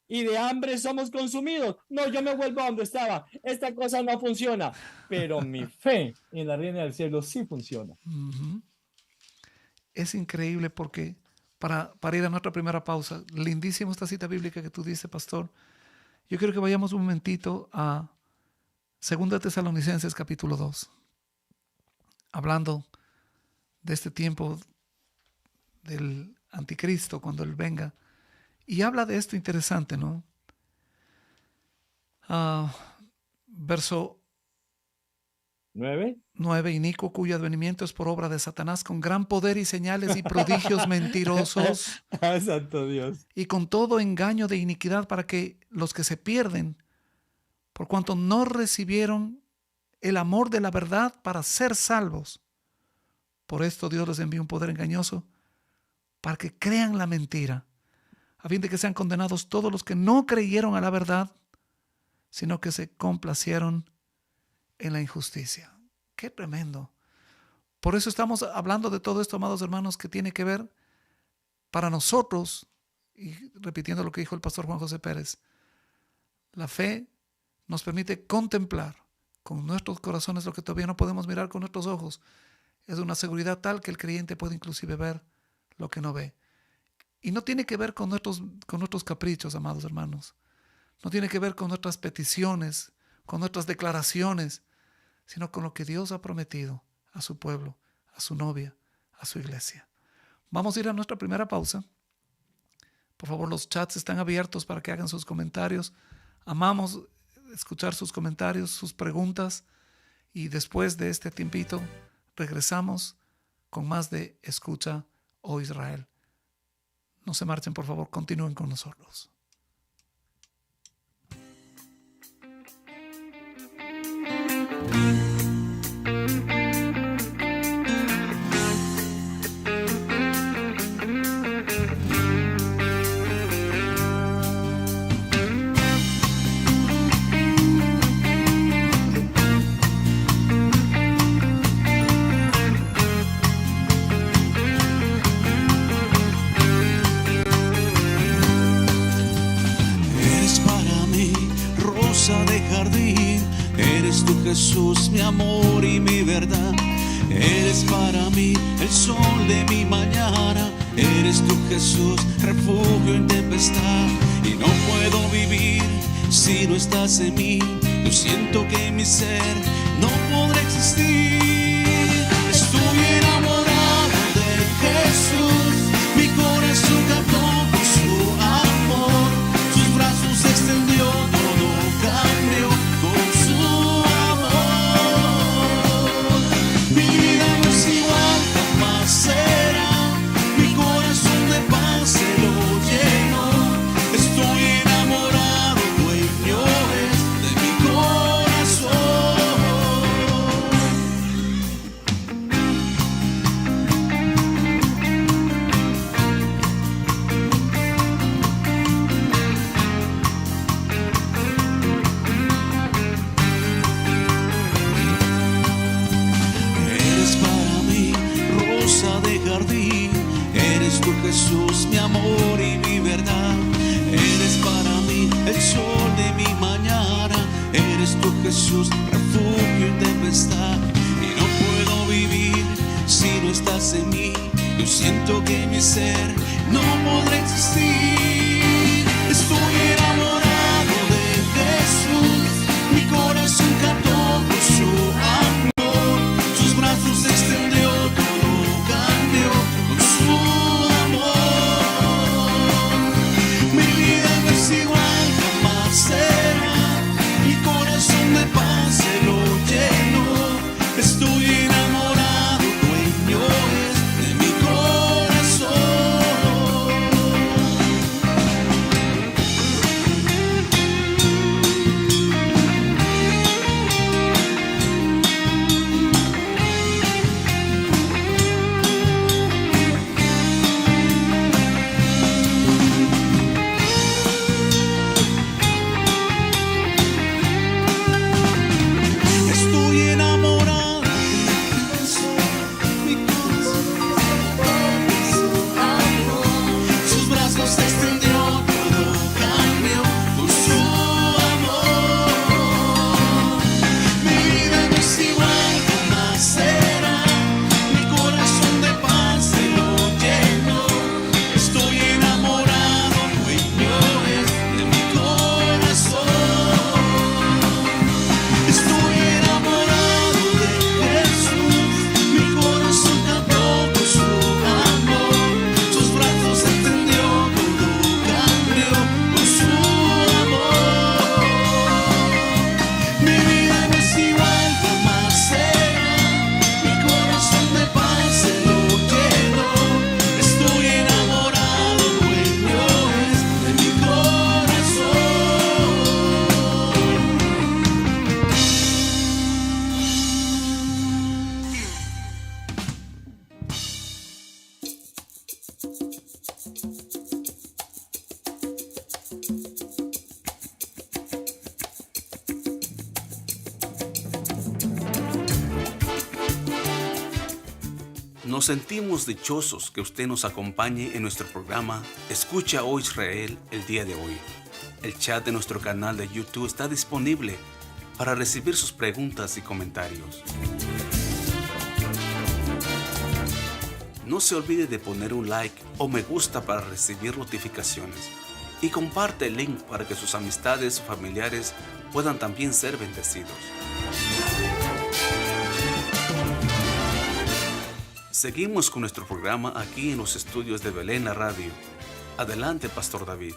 y de hambre somos consumidos. No, yo me vuelvo a donde estaba. Esta cosa no funciona, pero mi fe en la reina del cielo sí funciona. Es increíble porque para ir a nuestra primera pausa, lindísima esta cita bíblica que tú dices, pastor. Yo quiero que vayamos un momentito a 2 Tesalonicenses capítulo 2, hablando de este tiempo del anticristo cuando él venga, y habla de esto interesante, ¿no? Verso 9. Inicuo cuyo advenimiento es por obra de Satanás, con gran poder y señales y prodigios mentirosos, Santo Dios. y con todo engaño de iniquidad, para que los que se pierden, por cuanto no recibieron el amor de la verdad para ser salvos. Por esto Dios les envió un poder engañoso para que crean la mentira, a fin de que sean condenados todos los que no creyeron a la verdad, sino que se complacieron en la injusticia. ¡Qué tremendo! Por eso estamos hablando de todo esto, amados hermanos, que tiene que ver para nosotros, y repitiendo lo que dijo el pastor Juan José Pérez, la fe nos permite contemplar con nuestros corazones lo que todavía no podemos mirar con nuestros ojos. Es una seguridad tal que el creyente puede inclusive ver lo que no ve. Y no tiene que ver con nuestros caprichos, amados hermanos. No tiene que ver con nuestras peticiones, con nuestras declaraciones, sino con lo que Dios ha prometido a su pueblo, a su novia, a su iglesia. Vamos a ir a nuestra primera pausa. Por favor, los chats están abiertos para que hagan sus comentarios. Amamos escuchar sus comentarios, sus preguntas, y después de este tiempito regresamos con más de Escucha, oh Israel. No se marchen, por favor, continúen con nosotros. De jardín, eres tú, Jesús, mi amor y mi verdad. Eres para mí el sol de mi mañana. Eres tú, Jesús, refugio en tempestad. Y no puedo vivir si no estás en mí. Yo siento que mi ser no podrá existir. Estoy enamorado de Jesús. Mi corazón cantó por su amor. Sus brazos se extendió. Cambio con su amor. Mi vida no es igual, jamás será. Mi corazón de paz se lo llenó. Estoy enamorado, dueño es de mi corazón. sol de mi mañana. Eres tú, Jesús, refugio en tempestad. Y no puedo vivir si no estás en mí. Yo siento que mi ser no podrá existir. Estoy enamorado de Jesús. Mi corazón cantó por su amor. Sus brazos extendió, todo cambió con su amor. Mi vida no es igual, jamás será. Mi corazón de paz se lo llenó. Estoy enamorado, dueño es de mi corazón. Estoy enamorado de mi corazón. Sus brazos se extendió, todo cambió con su amor. Mi vida no es igual, jamás será. Mi corazón de paz se lo llenó. Estoy enamorado, dueño es de mi corazón. Estoy enamorado de Jesús. Mi corazón cantó por su amor. Sus brazos se extendió, todo cambió por su amor. Mi vida no es igual, jamás será. Mi corazón de paz se lo llenó. Estoy enamorado, dueño es de mi corazón. Nos sentimos dichosos que usted nos acompañe en nuestro programa Escucha Oh Israel el día de hoy. El chat de nuestro canal de YouTube está disponible para recibir sus preguntas y comentarios. No se olvide de poner un like o me gusta para recibir notificaciones y comparte el link para que sus amistades o familiares puedan también ser bendecidos. Seguimos con nuestro programa aquí en los estudios de Belén, la radio. Adelante, Pastor David.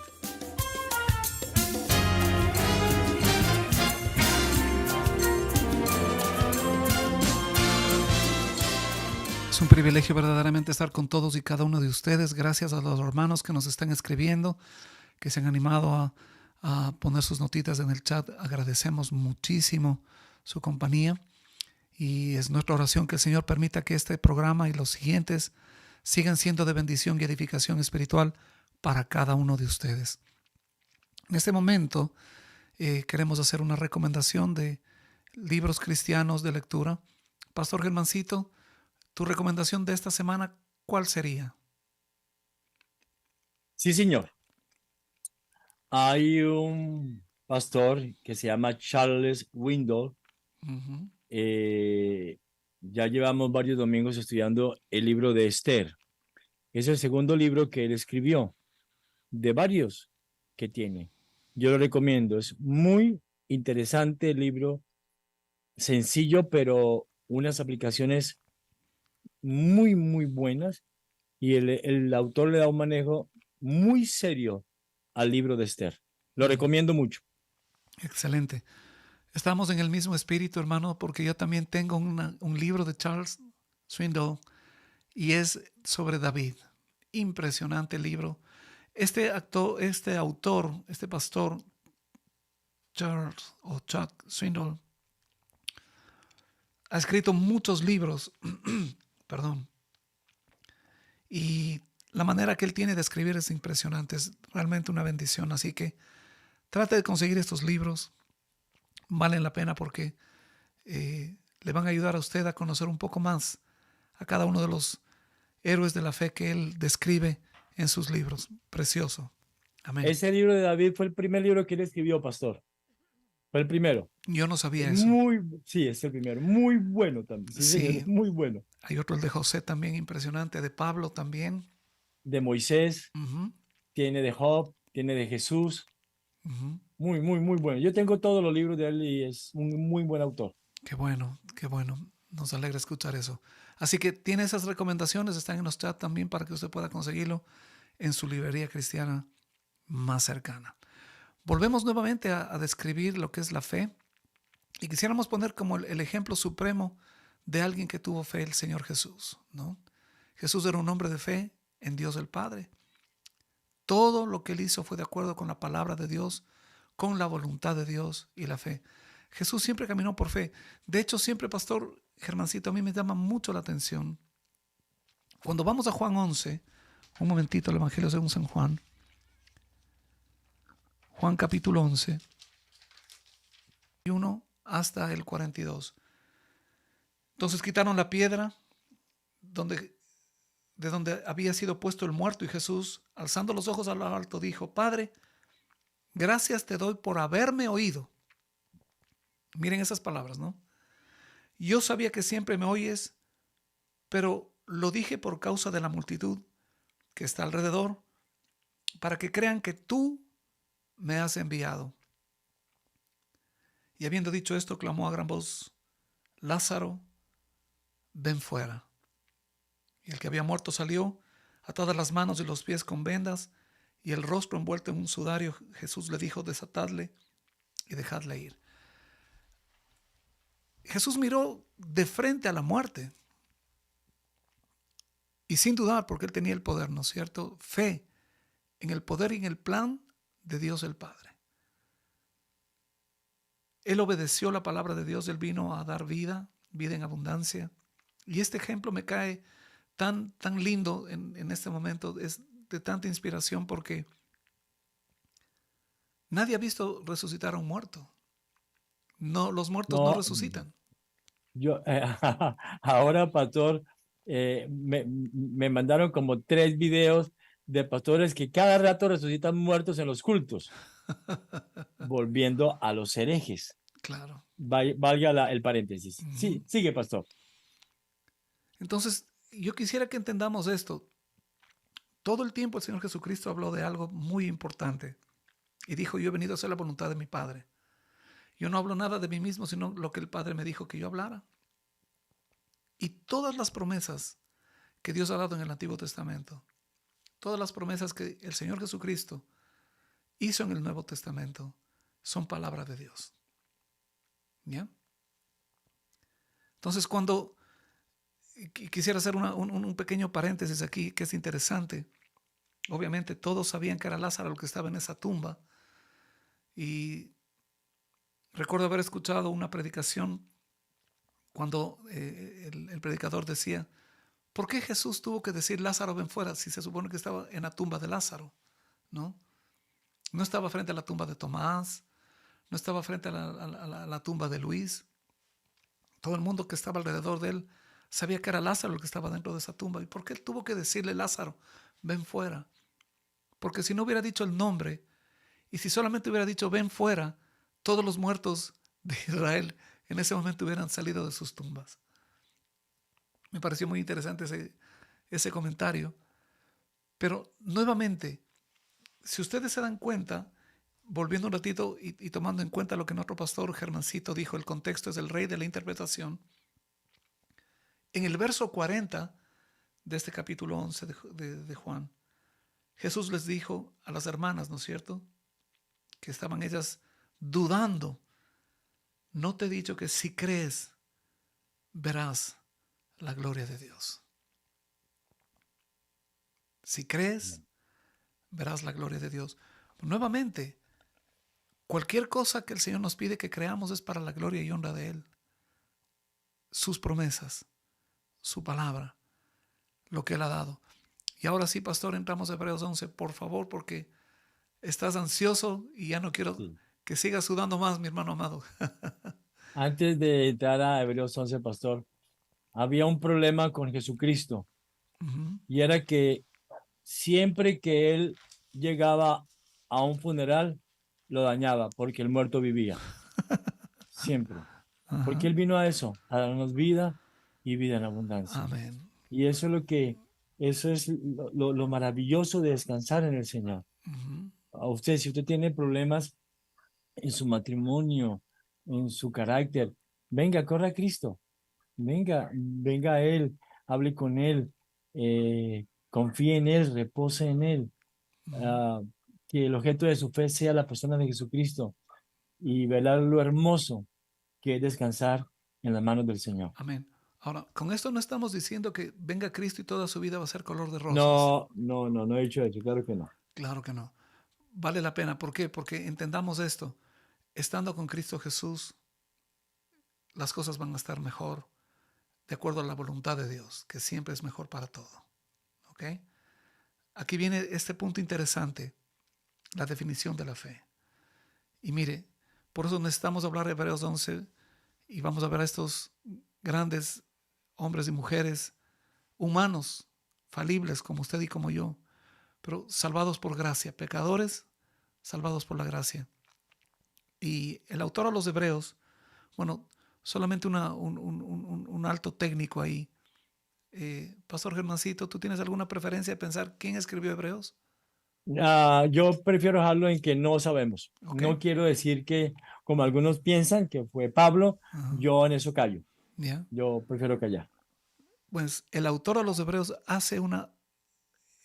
Es un privilegio verdaderamente estar con todos y cada uno de ustedes. Gracias a los hermanos que nos están escribiendo, que se han animado a poner sus notitas en el chat. Agradecemos muchísimo su compañía y es nuestra oración que el Señor permita que este programa y los siguientes sigan siendo de bendición y edificación espiritual para cada uno de ustedes. En este momento queremos hacer una recomendación de libros cristianos de lectura. Pastor Germancito, tu recomendación de esta semana, ¿cuál sería? Sí, señor. Hay un pastor que se llama Charles Swindoll. Uh-huh. Ya llevamos varios domingos estudiando el libro de Esther. Es el segundo libro que él escribió, de varios que tiene. Yo lo recomiendo. Es muy interesante el libro, sencillo, pero unas aplicaciones muy, muy buenas. Y el autor le da un manejo muy serio al libro de Esther. Lo recomiendo mucho. Excelente. Estamos en el mismo espíritu, hermano, porque yo también tengo un libro de Charles Swindoll y es sobre David. Impresionante libro. Este pastor, Charles o Chuck Swindoll, ha escrito muchos libros, perdón, y la manera que él tiene de escribir es impresionante, es realmente una bendición, así que trate de conseguir estos libros, valen la pena porque le van a ayudar a usted a conocer un poco más a cada uno de los héroes de la fe que él describe en sus libros. Precioso. Amén. Ese libro de David fue el primer libro que él escribió, pastor. Fue el primero. Yo no sabía eso. Sí, es el primero. Muy bueno también. Sí, señor, Sí, es muy bueno. hay otro, el de José también impresionante, de Pablo también. De Moisés, Ujú, tiene de Job, tiene de Jesús. ujú. Muy, muy, muy bueno. Yo tengo todos los libros de él y es un muy buen autor. Qué bueno, qué bueno. Nos alegra escuchar eso. Así que tiene esas recomendaciones, están en los chats también para que usted pueda conseguirlo en su librería cristiana más cercana. Volvemos nuevamente a describir lo que es la fe y quisiéramos poner como el ejemplo supremo de alguien que tuvo fe, el Señor Jesús, ¿no? Jesús era un hombre de fe en Dios el Padre. Todo lo que él hizo fue de acuerdo con la palabra de Dios, con la voluntad de Dios y la fe. Jesús siempre caminó por fe. De hecho, siempre, Pastor Germancito, a mí me llama mucho la atención. Cuando vamos a Juan 11, un momentito, el Evangelio según San Juan. Juan capítulo 11, 1 hasta el 42. Entonces quitaron la piedra de donde había sido puesto el muerto y Jesús, alzando los ojos a lo alto, dijo, Padre, gracias te doy por haberme oído. Miren esas palabras, ¿no? Yo sabía que siempre me oyes, pero lo dije por causa de la multitud que está alrededor, para que crean que tú me has enviado. Y habiendo dicho esto, clamó a gran voz, Lázaro, ven fuera. Y el que había muerto salió, atadas las manos y los pies con vendas, y el rostro envuelto en un sudario. Jesús le dijo, desatadle y dejadle ir. Jesús miró de frente a la muerte. Y sin dudar, porque él tenía el poder, ¿no es cierto? Fe en el poder y en el plan de Dios el Padre. Él obedeció la palabra de Dios, él vino a dar vida, vida en abundancia. Y este ejemplo me cae tan lindo en este momento, es de tanta inspiración porque nadie ha visto resucitar a un muerto. No, los muertos no No, resucitan. yo, ahora, pastor, me mandaron como 3 videos de pastores que cada rato resucitan muertos en los cultos, volviendo a los herejes. Claro. Valga el paréntesis. Uh-huh. Sí, sigue, pastor. Entonces, yo quisiera que entendamos esto. Todo el tiempo el Señor Jesucristo habló de algo muy importante y dijo, yo he venido a hacer la voluntad de mi Padre. Yo no hablo nada de mí mismo, sino lo que el Padre me dijo que yo hablara. Y todas las promesas que Dios ha dado en el Antiguo Testamento, todas las promesas que el Señor Jesucristo hizo en el Nuevo Testamento, son palabra de Dios. ¿Ya? Entonces, cuando quisiera hacer un pequeño paréntesis aquí que es interesante. Obviamente todos sabían que era Lázaro el que estaba en esa tumba. Y recuerdo haber escuchado una predicación cuando el predicador decía, ¿por qué Jesús tuvo que decir Lázaro ven fuera si se supone que estaba en la tumba de Lázaro? ¿No? No estaba frente a la tumba de Tomás, no estaba frente a la tumba de Luis. Todo el mundo que estaba alrededor de él sabía que era Lázaro el que estaba dentro de esa tumba. ¿Y por qué él tuvo que decirle Lázaro, ven fuera? Porque si no hubiera dicho el nombre y si solamente hubiera dicho ven fuera, todos los muertos de Israel en ese momento hubieran salido de sus tumbas. Me pareció muy interesante ese comentario. Pero nuevamente, si ustedes se dan cuenta, volviendo un ratito y tomando en cuenta lo que nuestro pastor Germancito dijo, el contexto es el rey de la interpretación. En el verso 40 de este capítulo 11 de Juan, Jesús les dijo a las hermanas, ¿no es cierto?, que estaban ellas dudando. No te he dicho que si crees, verás la gloria de Dios. Si crees, verás la gloria de Dios. Nuevamente, cualquier cosa que el Señor nos pide que creamos es para la gloria y honra de Él. Sus promesas, su palabra, lo que Él ha dado. Y ahora sí, pastor, entramos a Hebreos 11, por favor, porque estás ansioso y ya no quiero que sigas sudando más, mi hermano amado. Antes de entrar a Hebreos 11, pastor, había un problema con Jesucristo. Uh-huh. Y era que siempre que él llegaba a un funeral lo dañaba porque el muerto vivía. Siempre. Ajá. Porque Él vino a eso, a darnos vida y vida en abundancia. Amén. Y eso es eso es lo maravilloso de descansar en el Señor. Ujú. A usted, si usted tiene problemas en su matrimonio, en su carácter, venga, corra a Cristo. Venga a Él, hable con Él, confíe en Él, repose en Él. Ujú. Ah, que el objeto de su fe sea la persona de Jesucristo y velar lo hermoso que es descansar en las manos del Señor. Amén. Ahora, con esto no estamos diciendo que venga Cristo y toda su vida va a ser color de rosas. No, no, no, no he dicho eso, claro que no. Claro que no. Vale la pena. ¿Por qué? Porque entendamos esto. Estando con Cristo Jesús, las cosas van a estar mejor de acuerdo a la voluntad de Dios, que siempre es mejor para todo. ¿Ok? Aquí viene este punto interesante, la definición de la fe. Y mire, por eso necesitamos hablar de Hebreos 11 y vamos a ver a estos grandes hombres y mujeres humanos, falibles como usted y como yo, pero salvados por gracia, pecadores salvados por la gracia. Y el autor a los Hebreos, bueno, solamente un alto técnico ahí. Pastor Germancito, ¿tú tienes alguna preferencia de pensar quién escribió Hebreos? Yo prefiero dejarlo en que no sabemos. Ok. No quiero decir que, como algunos piensan, que fue Pablo, Ajá. yo en eso callo. Ya. Yo prefiero callar. Pues el autor a los Hebreos hace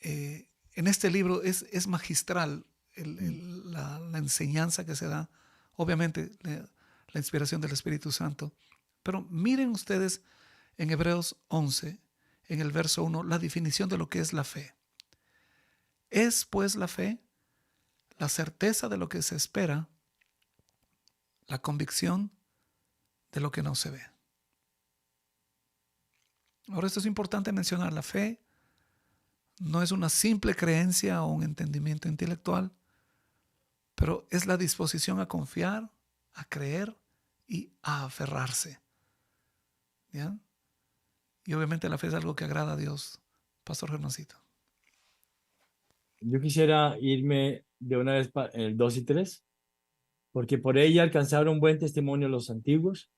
en este libro es magistral la enseñanza que se da, obviamente la inspiración del Espíritu Santo. Pero miren ustedes en Hebreos 11, en el verso 1, la definición de lo que es la fe. Es pues la fe la certeza de lo que se espera, la convicción de lo que no se ve. Ahora esto es importante mencionar, la fe no es una simple creencia o un entendimiento intelectual, pero es la disposición a confiar, a creer y a aferrarse. ¿Ya? Y obviamente la fe es algo que agrada a Dios, Pastor Germancito. Yo quisiera irme de una vez para el 2 y 3, porque por ella alcanzaron buen testimonio los antiguos.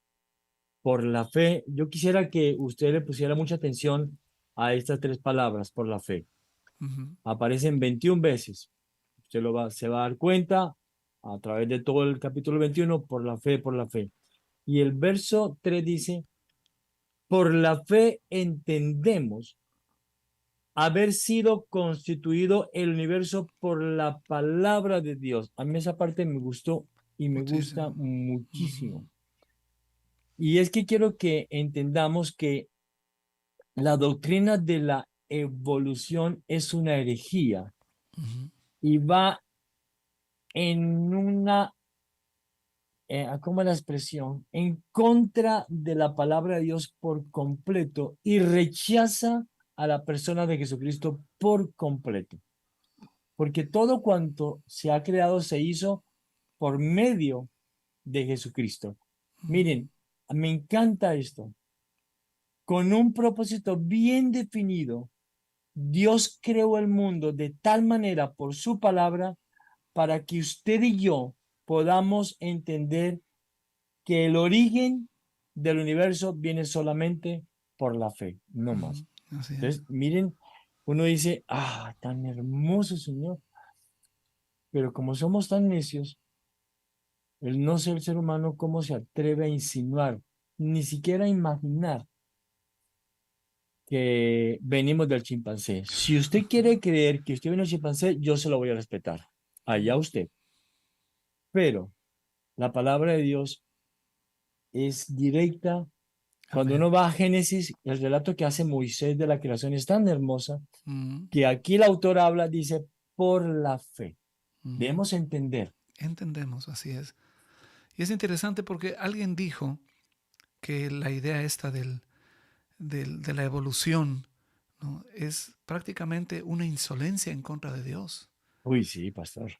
Por la fe, yo quisiera que usted le pusiera mucha atención a estas tres palabras, por la fe. Uh-huh. Aparecen 21 veces. Se va a dar cuenta a través de todo el capítulo 21, por la fe, por la fe. Y el verso 3 dice, por la fe entendemos haber sido constituido el universo por la palabra de Dios. A mí esa parte me gustó y me gusta Muchísimo. muchísimo. Uh-huh. Y es que quiero que entendamos que la doctrina de la evolución es una herejía Uh-huh. y va en ¿cómo es la expresión? En contra de la palabra de Dios por completo y rechaza a la persona de Jesucristo por completo. Porque todo cuanto se ha creado se hizo por medio de Jesucristo. Uh-huh. Miren, me encanta esto. Con un propósito bien definido, Dios creó el mundo de tal manera por su palabra para que usted y yo podamos entender que el origen del universo viene solamente por la fe, no más. Uh-huh. Así es. Entonces, miren, uno dice, tan hermoso Señor, pero como somos tan necios, el no ser humano, ¿cómo se atreve a insinuar, ni siquiera a imaginar que venimos del chimpancé? Si usted quiere creer que usted viene del chimpancé, yo se lo voy a respetar. Allá usted. Pero la palabra de Dios es directa. Cuando Amén. uno va a Génesis, el relato que hace Moisés de la creación es tan hermosa Uh-huh. que aquí el autor habla, dice, por la fe. Uh-huh. Debemos entender. Entendemos, así es. Y es interesante porque alguien dijo que la idea esta de la evolución, ¿no?, es prácticamente una insolencia en contra de Dios. Uy, sí, pastor.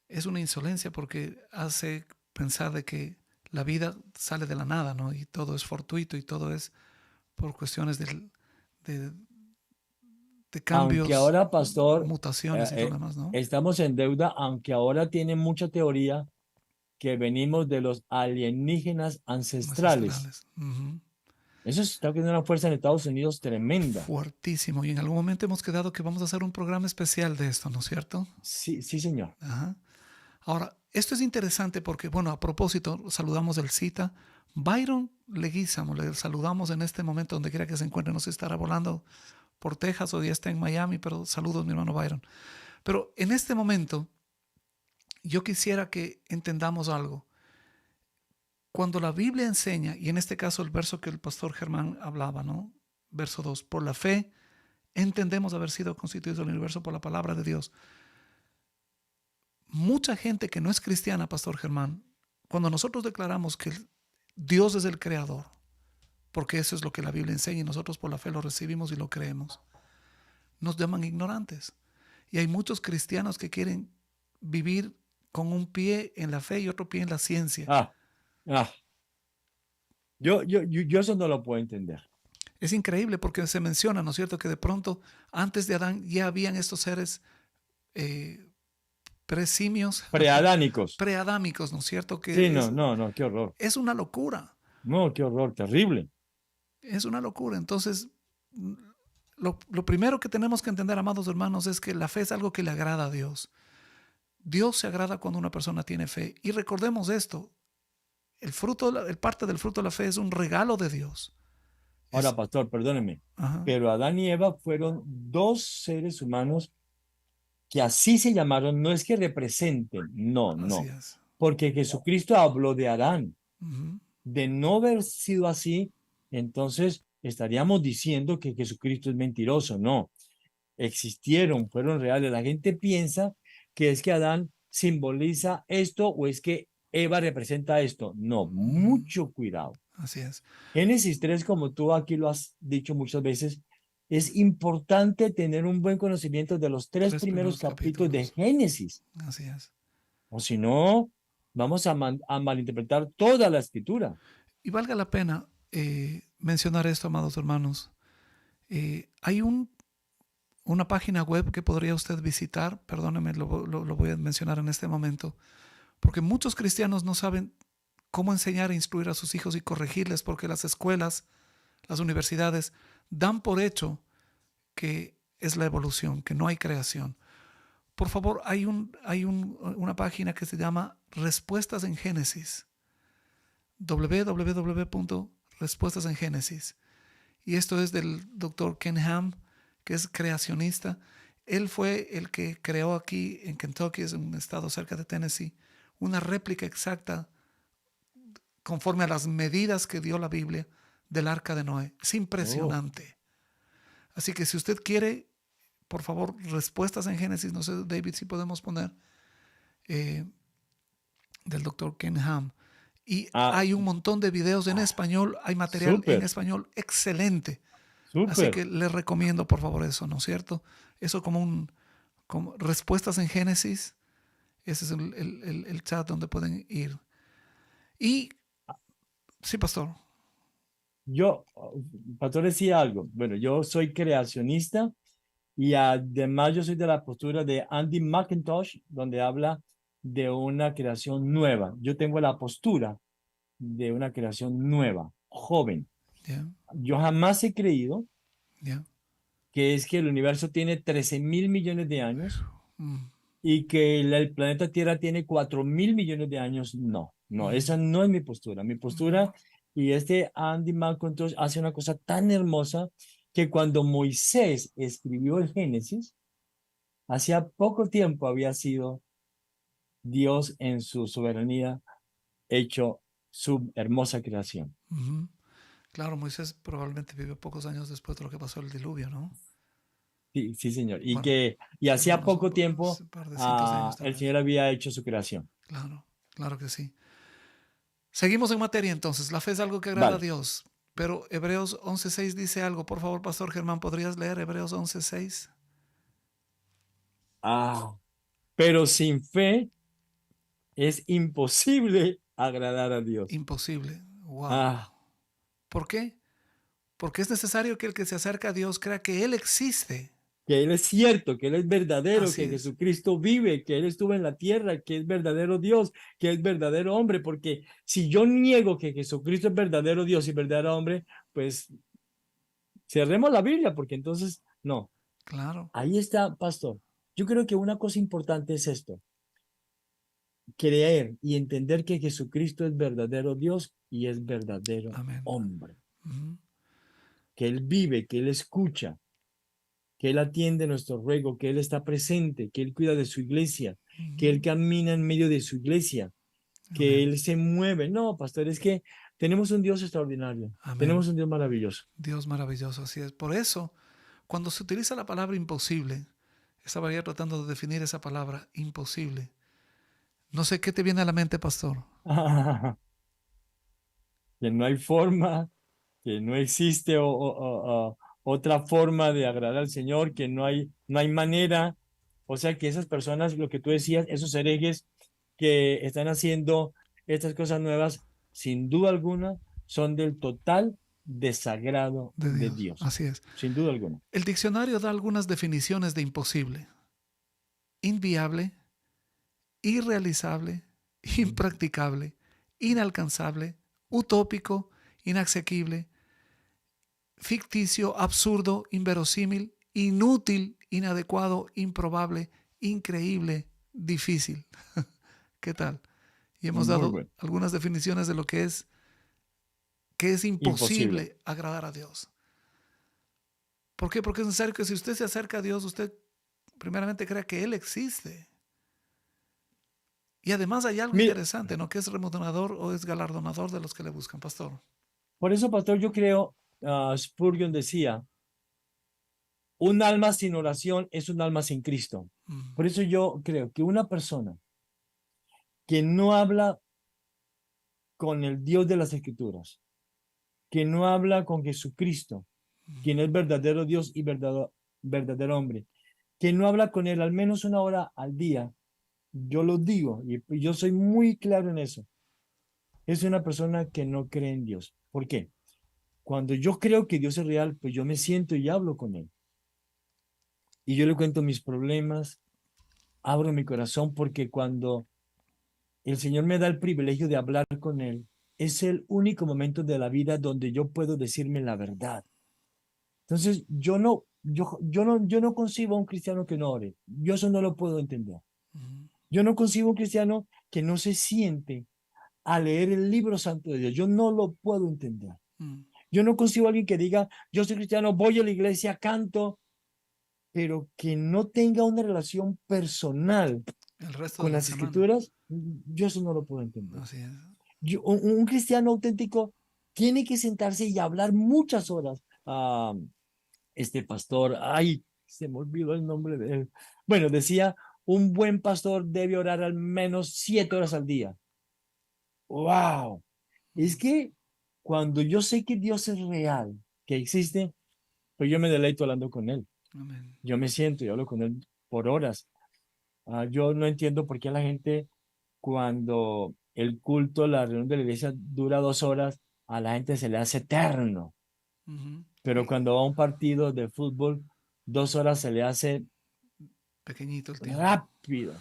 Es una insolencia porque hace pensar de que la vida sale de la nada, ¿no? Y todo es fortuito y todo es por cuestiones de de cambios, Aunque ahora, pastor, mutaciones y todo lo demás, ¿no? estamos en deuda, aunque ahora tiene mucha teoría que venimos de los alienígenas ancestrales. Ancestrales. Ujú. Eso está teniendo una fuerza en Estados Unidos tremenda. Fuertísimo. Y en algún momento hemos quedado que vamos a hacer un programa especial de esto, ¿no es cierto? Sí, sí, señor. Ajá. Ahora, esto es interesante porque, bueno, a propósito, saludamos del CITA. Byron Leguízamo, le saludamos en este momento donde quiera que se encuentre. No sé si estará volando por Texas o ya está en Miami, pero saludos, mi hermano Byron. Pero en este momento, yo quisiera que entendamos algo. Cuando la Biblia enseña, y en este caso el verso que el pastor Germán hablaba, ¿no? Verso 2, por la fe entendemos haber sido constituidos el universo por la palabra de Dios. Mucha gente que no es cristiana, pastor Germán, cuando nosotros declaramos que Dios es el creador, porque eso es lo que la Biblia enseña y nosotros por la fe lo recibimos y lo creemos, nos llaman ignorantes. Y hay muchos cristianos que quieren vivir con un pie en la fe y otro pie en la ciencia. Ah. Yo eso no lo puedo entender. Es increíble porque se menciona, ¿no es cierto?, que de pronto antes de Adán ya habían estos seres presimios, Preadánicos. preadámicos, ¿no es cierto? Que Sí, es, no, qué horror. es una locura. No, qué horror, terrible. Es una locura. Entonces, lo primero que tenemos que entender, amados hermanos, es que la fe es algo que le agrada a Dios. Dios se agrada cuando una persona tiene fe. Y recordemos esto, el parte del fruto de la fe es un regalo de Dios. Ahora, pastor, perdóneme, Ajá. pero Adán y Eva fueron dos seres humanos que así se llamaron, no es que representen, no, Así no, es. porque Jesucristo habló de Adán. Ujú. De no haber sido así, entonces estaríamos diciendo que Jesucristo es mentiroso. No, existieron, fueron reales. La gente piensa que es que Adán simboliza esto o es que Eva representa esto. No, mucho cuidado. Así es. Génesis 3, como tú aquí lo has dicho muchas veces, es importante tener un buen conocimiento de los tres primeros capítulos de Génesis. Así es. O si no, vamos a malinterpretar toda la escritura. Y valga la pena mencionar esto, amados hermanos. Hay una página web que podría usted visitar, perdóneme, lo voy a mencionar en este momento, porque muchos cristianos no saben cómo enseñar e instruir a sus hijos y corregirles, porque las escuelas, las universidades dan por hecho que es la evolución, que no hay creación. Por favor, hay una página que se llama Respuestas en Génesis, www.respuestas en Génesis. Y esto es del doctor Ken Ham, que es creacionista. Él fue el que creó aquí en Kentucky, es un estado cerca de Tennessee, una réplica exacta conforme a las medidas que dio la Biblia del arca de Noé. Es impresionante. Así que si usted quiere, por favor, respuestas en Génesis, no sé, David, si podemos poner, del doctor Ken Ham. Y hay un montón de videos en español, hay material en español excelente. Así que les recomiendo, por favor, eso, ¿no es cierto? Eso como respuestas en Génesis, ese es el chat donde pueden ir. Y, sí, pastor. Pastor decía algo. Bueno, yo soy creacionista y además yo soy de la postura de Andy McIntosh, donde habla de una creación nueva. Yo tengo la postura de una creación nueva, joven. Yeah. Yo jamás he creído que es que el universo tiene 13.000 millones de años y que el planeta Tierra tiene 4.000 millones de años. No, esa no es mi postura. Mi postura, y Andy McIntosh hace una cosa tan hermosa que cuando Moisés escribió el Génesis, hacía poco tiempo había sido Dios en su soberanía hecho su hermosa creación. Claro, Moisés probablemente vivió pocos años después de lo que pasó el diluvio, ¿no? Sí, sí, señor. Y hacía poco tiempo el Señor había hecho su creación. Claro, claro que sí. Seguimos en materia entonces. La fe es algo que agrada a Dios. Pero Hebreos 11:6 dice algo. Por favor, Pastor Germán, ¿podrías leer Hebreos 11:6? Pero sin fe es imposible agradar a Dios. Imposible. Wow. ¿Por qué? Porque es necesario que el que se acerca a Dios crea que Él existe. que Él es cierto, que Él es verdadero, Así que es. Jesucristo vive, que Él estuvo en la tierra, que es verdadero Dios, que es verdadero hombre, porque si yo niego que Jesucristo es verdadero Dios y verdadero hombre, pues cerremos la Biblia, porque entonces no. Claro. Ahí está, pastor. Yo creo que una cosa importante es esto, creer y entender que Jesucristo es verdadero Dios y es verdadero Amén. hombre, Ujú. que Él vive, que Él escucha, que Él atiende nuestro ruego, que Él está presente, que Él cuida de su iglesia, que Él Ujú. camina en medio de su iglesia, que Amén. Él se mueve. No, pastor, es que tenemos un Dios extraordinario, Amén. tenemos un Dios maravilloso. Dios maravilloso, así es. Por eso, cuando se utiliza la palabra imposible, estaba ya tratando de definir esa palabra, imposible. No sé qué te viene a la mente, pastor. Que no hay forma, que no existe otra forma de agradar al Señor, que no hay manera. O sea que esas personas, lo que tú decías, esos herejes que están haciendo estas cosas nuevas, sin duda alguna, son del total desagrado De de Dios, Dios, así es. sin duda alguna. El diccionario da algunas definiciones de imposible: inviable, irrealizable, impracticable, inalcanzable, utópico, inasequible, ficticio, absurdo, inverosímil, inútil, inadecuado, improbable, increíble, difícil. ¿Qué tal? Y hemos Muy dado bueno. algunas definiciones de lo que es Imposible. imposible agradar a Dios. ¿Por qué? Porque es necesario que si usted se acerca a Dios, usted primeramente crea que Él existe. Y además hay algo Mire, interesante, ¿no? Que es remunerador o es galardonador de los que le buscan, pastor. por eso, pastor, yo creo, Spurgeon decía, un alma sin oración es un alma sin Cristo. Mm, Por eso yo creo que una persona que no habla con el Dios de las Escrituras, que no habla con Jesucristo, quien es verdadero Dios y verdadero hombre, que no habla con Él al menos una hora al día, yo lo digo y yo soy muy claro en eso, es una persona que no cree en Dios. ¿Por qué? Cuando yo creo que Dios es real, pues yo me siento y hablo con Él. Y yo le cuento mis problemas, abro mi corazón, porque cuando el Señor me da el privilegio de hablar con Él, es el único momento de la vida donde yo puedo decirme la verdad. Entonces, yo no concibo a un cristiano que no ore. Yo eso no lo puedo entender. mm, Yo no concibo a un cristiano que no se siente a leer el libro santo de Dios. Yo no lo puedo entender. mm. Yo no concibo a alguien que diga, yo soy cristiano, voy a la iglesia, canto, pero que no tenga una relación personal El resto de con la las semana. escrituras. Yo eso no lo puedo entender. Así es. Un cristiano auténtico tiene que sentarse y hablar muchas horas. Este pastor, ay, se me olvidó el nombre de él. Bueno, decía, un buen pastor debe orar al menos 7 horas al día. ¡Wow! Es Mm, que cuando yo sé que Dios es real, que existe, pues yo me deleito hablando con Él. amén. Yo me siento y hablo con Él por horas. Yo no entiendo por qué la gente, cuando el culto, la reunión de la iglesia dura 2 horas, a la gente se le hace eterno. Ujú. Pero cuando va a un partido de fútbol, 2 horas se le hace Pequeñito el tiempo. rápido.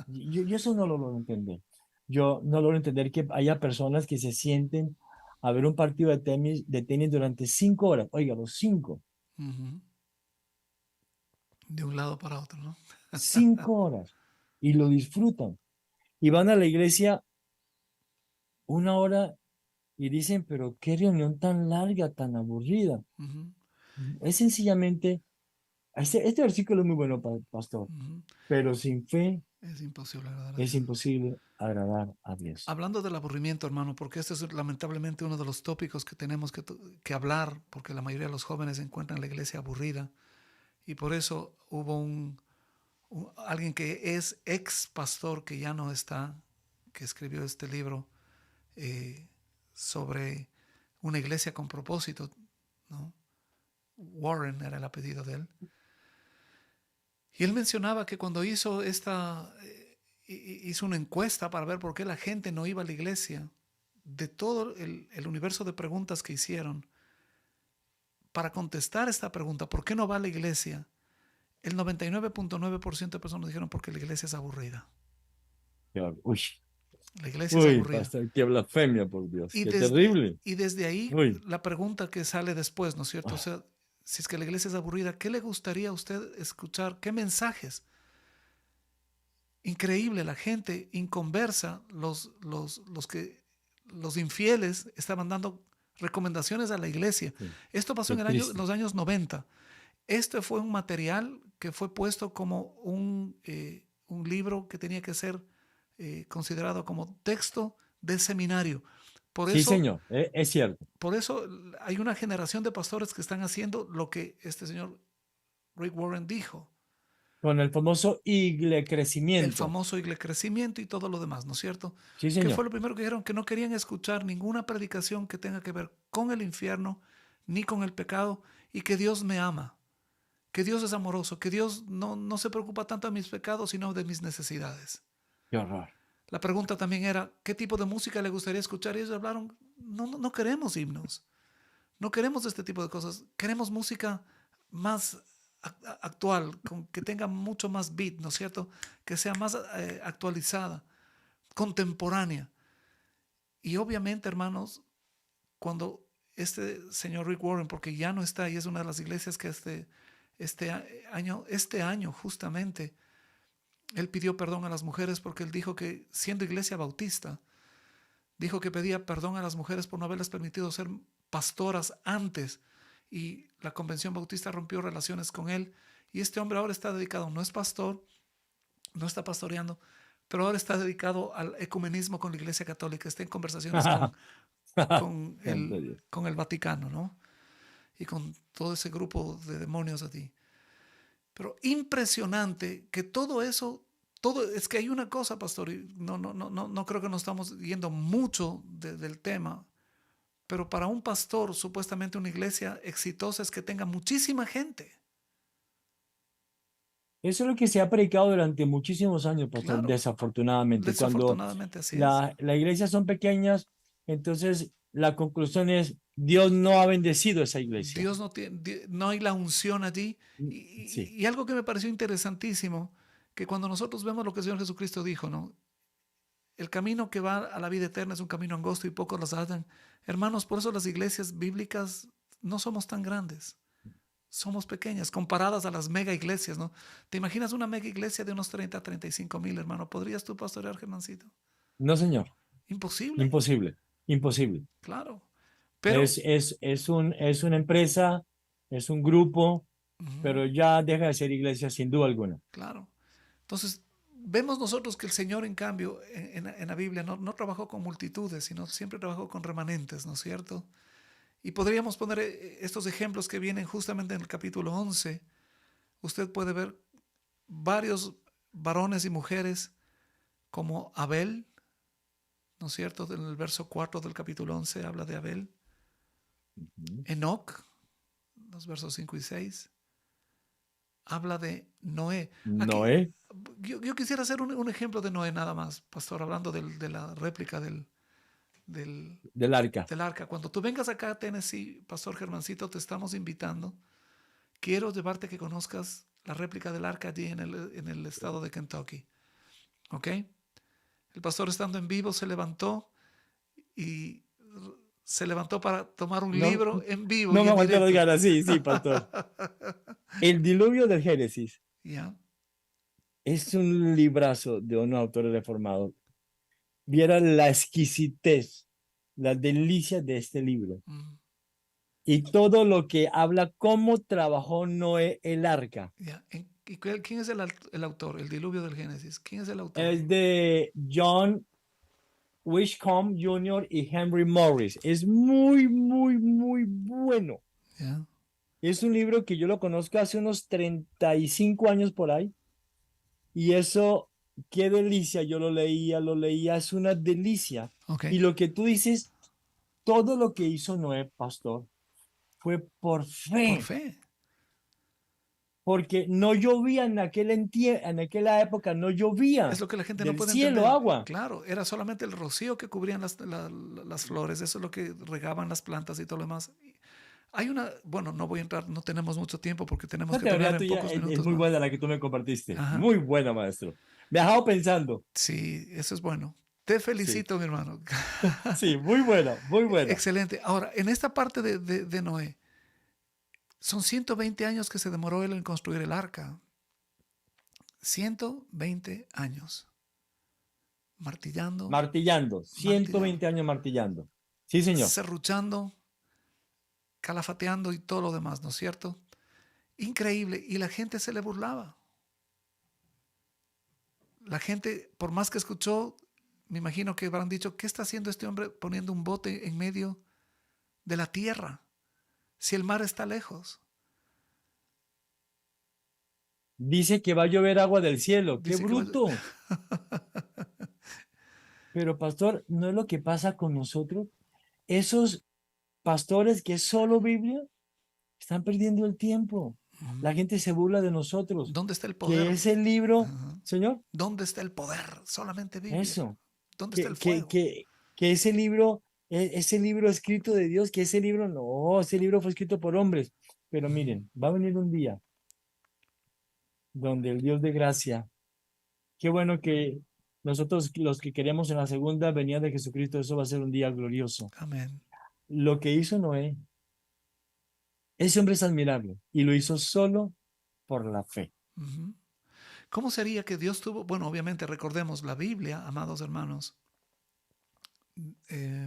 Yo eso no lo logro entender. Yo no logro entender que haya personas que se sienten a ver un partido de tenis durante 5 horas. Oiga, los cinco, Ujú. De un lado para otro, ¿no? 5 horas. Y lo disfrutan. Y van a la iglesia 1 hora y dicen, pero qué reunión tan larga, tan aburrida. Ujú, Es sencillamente, este versículo es muy bueno, pastor, ujú. pero sin fe Es imposible agradar a es Dios. imposible agradar a Dios. Hablando del aburrimiento, hermano, porque este es lamentablemente uno de los tópicos que tenemos que hablar, porque la mayoría de los jóvenes encuentran la iglesia aburrida. Y por eso hubo alguien que es ex pastor, que ya no está, que escribió este libro eh, sobre una iglesia con propósito, ¿no? Warren era el apellido de él. Y él mencionaba que cuando hizo una encuesta para ver por qué la gente no iba a la iglesia, de todo el universo de preguntas que hicieron, para contestar esta pregunta, ¿por qué no va a la iglesia? El 99.9% de personas dijeron porque la iglesia es aburrida. Uy, La iglesia es aburrida. pastor, qué blasfemia, por Dios. Y Qué desde, terrible. y desde ahí Uy. la pregunta que sale después, ¿no es cierto? O sea, si es que la iglesia es aburrida, ¿qué le gustaría a usted escuchar? ¿Qué mensajes? Increíble, la gente inconversa, los infieles estaban dando recomendaciones a la iglesia. Sí, Esto pasó qué en triste. los años 90. Este fue un material que fue puesto como un libro que tenía que ser considerado como texto de seminario. Por Sí, eso, señor, es cierto. por eso hay una generación de pastores que están haciendo lo que este señor Rick Warren dijo. Con el famoso El crecimiento. famoso crecimiento y todo lo demás, ¿no es cierto? Sí, Que señor. fue lo primero que dijeron, que no querían escuchar ninguna predicación que tenga que ver con el infierno ni con el pecado, y que Dios me ama, que Dios es amoroso, que Dios no se preocupa tanto de mis pecados, sino de mis necesidades. Qué horror. La pregunta también era, ¿qué tipo de música le gustaría escuchar? Y ellos hablaron, no queremos himnos, no queremos este tipo de cosas, queremos música más actual, que tenga mucho más beat, ¿no es cierto? Que sea más actualizada, contemporánea. Y obviamente, hermanos, cuando este señor Rick Warren, porque ya no está y es una de las iglesias que este año justamente, él pidió perdón a las mujeres porque él dijo que, siendo iglesia bautista, dijo que pedía perdón a las mujeres por no haberles permitido ser pastoras antes, y la Convención Bautista rompió relaciones con él, y este hombre ahora está dedicado, no es pastor, no está pastoreando, pero ahora está dedicado al ecumenismo con la Iglesia Católica, está en conversaciones con el Vaticano, ¿no? Y con todo ese grupo de demonios allí. Pero impresionante que todo eso, es que hay una cosa, pastor, y no creo que nos estamos yendo mucho del tema, pero para un pastor, supuestamente una iglesia exitosa es que tenga muchísima gente. Eso es lo que se ha predicado durante muchísimos años, pastor, Claro, desafortunadamente. Cuando desafortunadamente así es. las iglesias son pequeñas, entonces la conclusión es, Dios no ha bendecido esa iglesia. Dios no hay la unción allí. Sí. Y algo que me pareció interesantísimo, que cuando nosotros vemos lo que el Señor Jesucristo dijo, ¿no? El camino que va a la vida eterna es un camino angosto y pocos las hallan. Hermanos, por eso las iglesias bíblicas no somos tan grandes. Somos pequeñas comparadas a las mega iglesias, ¿no? ¿Te imaginas una mega iglesia de unos 30 a 35 mil, hermano? ¿Podrías tú pastorear, Germancito? No, señor. Imposible. Imposible. Imposible. Claro. Pero Es una empresa, es un grupo, pero ya deja de ser iglesia sin duda alguna. claro. Entonces, vemos nosotros que el Señor, en cambio, en la Biblia no trabajó con multitudes, sino siempre trabajó con remanentes, ¿no es cierto? Y podríamos poner estos ejemplos que vienen justamente en el capítulo 11. Usted puede ver varios varones y mujeres como Abel, ¿no es cierto? En el verso 4 del capítulo 11 habla de Abel. Enoc, los versos 5 y 6, habla de Noé. Noé. Yo quisiera hacer un ejemplo de Noé nada más, pastor, hablando de la réplica del Arca. del arca. Cuando tú vengas acá a Tennessee, pastor Germancito, te estamos invitando. Quiero llevarte a que conozcas la réplica del arca allí en el estado de Kentucky. ¿Ok? El pastor, estando en vivo, se levantó para tomar un libro en vivo. No y me en aguanté las directo. ganas, sí, pastor. El diluvio del Génesis ¿Ya? es un librazo de un autor reformado. Viera la exquisitez, la delicia de este libro. Y todo lo que habla, cómo trabajó Noé el arca. ¿Ya? ¿Y quién es el autor? El diluvio del Génesis. ¿Quién es el autor? Es de John Wishcombe Jr. y Henry Morris. Es muy, muy, muy bueno. ¿Ya? Es un libro que yo lo conozco hace unos 35 años por ahí. Y eso, qué delicia. Yo lo leía, es una delicia. Okay. Y lo que tú dices, todo lo que hizo Noé, pastor, fue por fe. Por fe. Porque no llovía en aquella época, no llovía. Es lo que la gente del no puede cielo, entender. agua. Claro, era solamente el rocío que cubrían las flores, eso es lo que regaban las plantas y todo lo demás. Bueno, no voy a entrar, no tenemos mucho tiempo porque tenemos La que teoría terminar en tuya pocos es minutos muy más. buena la que tú me compartiste. Ajá. Muy buena, maestro. Me ha dejado pensando. Sí, eso es bueno. Te Sí, felicito, mi hermano. sí, muy buena, muy buena. Excelente. Ahora, en esta parte de Noé, son 120 años que se demoró él en construir el arca. 120 años. Martillando, Martillando, martillando, 120 años martillando. Sí, señor. serruchando, calafateando y todo lo demás, ¿no es cierto? Increíble. Y la gente se le burlaba. La gente, por más que escuchó, me imagino que habrán dicho, ¿qué está haciendo este hombre poniendo un bote en medio de la tierra si el mar está lejos? Dice que va a llover agua del cielo. ¡Qué Dice que bruto! Pero, pastor, ¿no es lo que pasa con nosotros? Esos pastores que es solo Biblia están perdiendo el tiempo. La gente se burla de nosotros. ¿Dónde está el poder? Que ese libro, Ajá. señor, ¿Dónde está el poder? Solamente Biblia. eso, ¿Dónde está el que, que, fuego? que, que ese libro escrito de Dios, que ese libro no, ese libro fue escrito por hombres. Pero miren, va a venir un día donde el Dios de gracia, qué bueno que nosotros los que queremos en la segunda venida de Jesucristo, eso va a ser un día glorioso. Amén. Lo que hizo Noé, ese hombre es admirable y lo hizo solo por la fe. Ujú. ¿Cómo sería que Dios tuvo? Bueno, obviamente recordemos la Biblia, amados hermanos.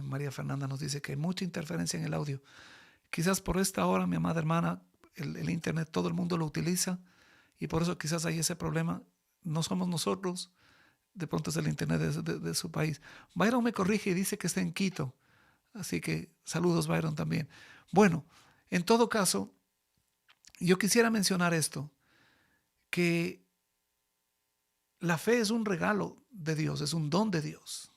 María Fernanda nos dice que hay mucha interferencia en el audio. Quizás por esta hora, mi amada hermana, el internet todo el mundo lo utiliza y por eso quizás hay ese problema. No somos nosotros, de pronto es el internet de su país. Byron me corrige y dice que está en Quito. Así que saludos, Byron, también. Bueno, en todo caso, yo quisiera mencionar esto, que la fe es un regalo de Dios, es un don de Dios.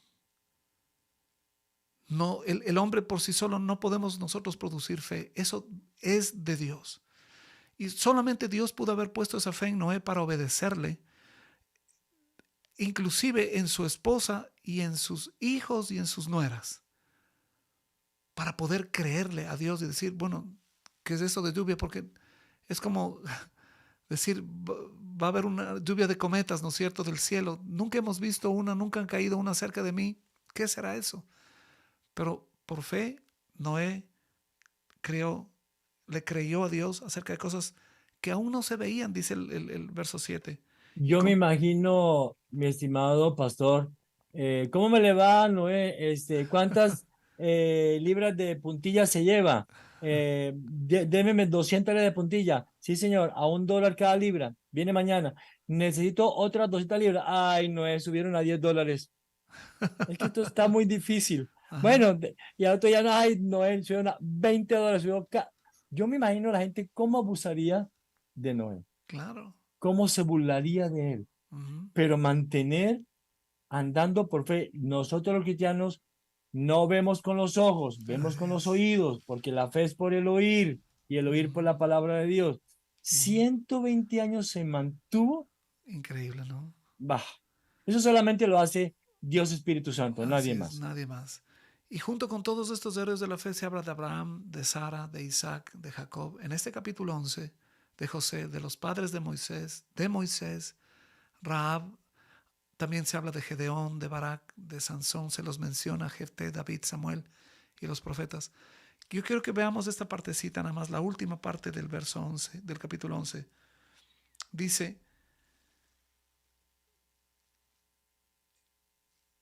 No, el hombre por sí solo no podemos nosotros producir fe, eso es de Dios. Y solamente Dios pudo haber puesto esa fe en Noé para obedecerle, inclusive en su esposa y en sus hijos y en sus nueras, para poder creerle a Dios y decir, bueno, ¿qué es eso de lluvia? Porque es como decir, va a haber una lluvia de cometas, ¿no es cierto?, del cielo. Nunca hemos visto una, nunca han caído una cerca de mí. ¿Qué será eso? Pero por fe, Noé le creyó a Dios acerca de cosas que aún no se veían, dice el verso 7. Y Yo me imagino, mi estimado pastor, ¿cómo me le va, Noé? ¿Cuántas libras de puntilla se lleva? Démeme 200 libras de puntilla. Sí, señor, a $1 cada libra. Viene mañana. Necesito otras 200 libras. Ay, Noé, subieron a $10. Es que esto está muy difícil. Ajá, Bueno, y al otro ya no hay, Noé, subieron a $20. Yo me imagino la gente cómo abusaría de Noé, claro. cómo se burlaría de él, Ujú. pero mantener andando por fe. Nosotros los cristianos no vemos con los ojos, vemos Así con los es. oídos, porque la fe es por el oír y el oír por Ujú, la palabra de Dios. ujú. 120 años se mantuvo, Increíble, ¿no? bah, eso solamente lo hace Dios Espíritu Santo, Así nadie es, más. nadie más. Y junto con todos estos héroes de la fe se habla de Abraham, de Sara, de Isaac, de Jacob. En este capítulo 11, de José, de los padres de Moisés, Rahab. También se habla de Gedeón, de Barak, de Sansón. Se los menciona Jefté, David, Samuel y los profetas. Yo quiero que veamos esta partecita, nada más, la última parte del verso 11, del capítulo 11. Dice,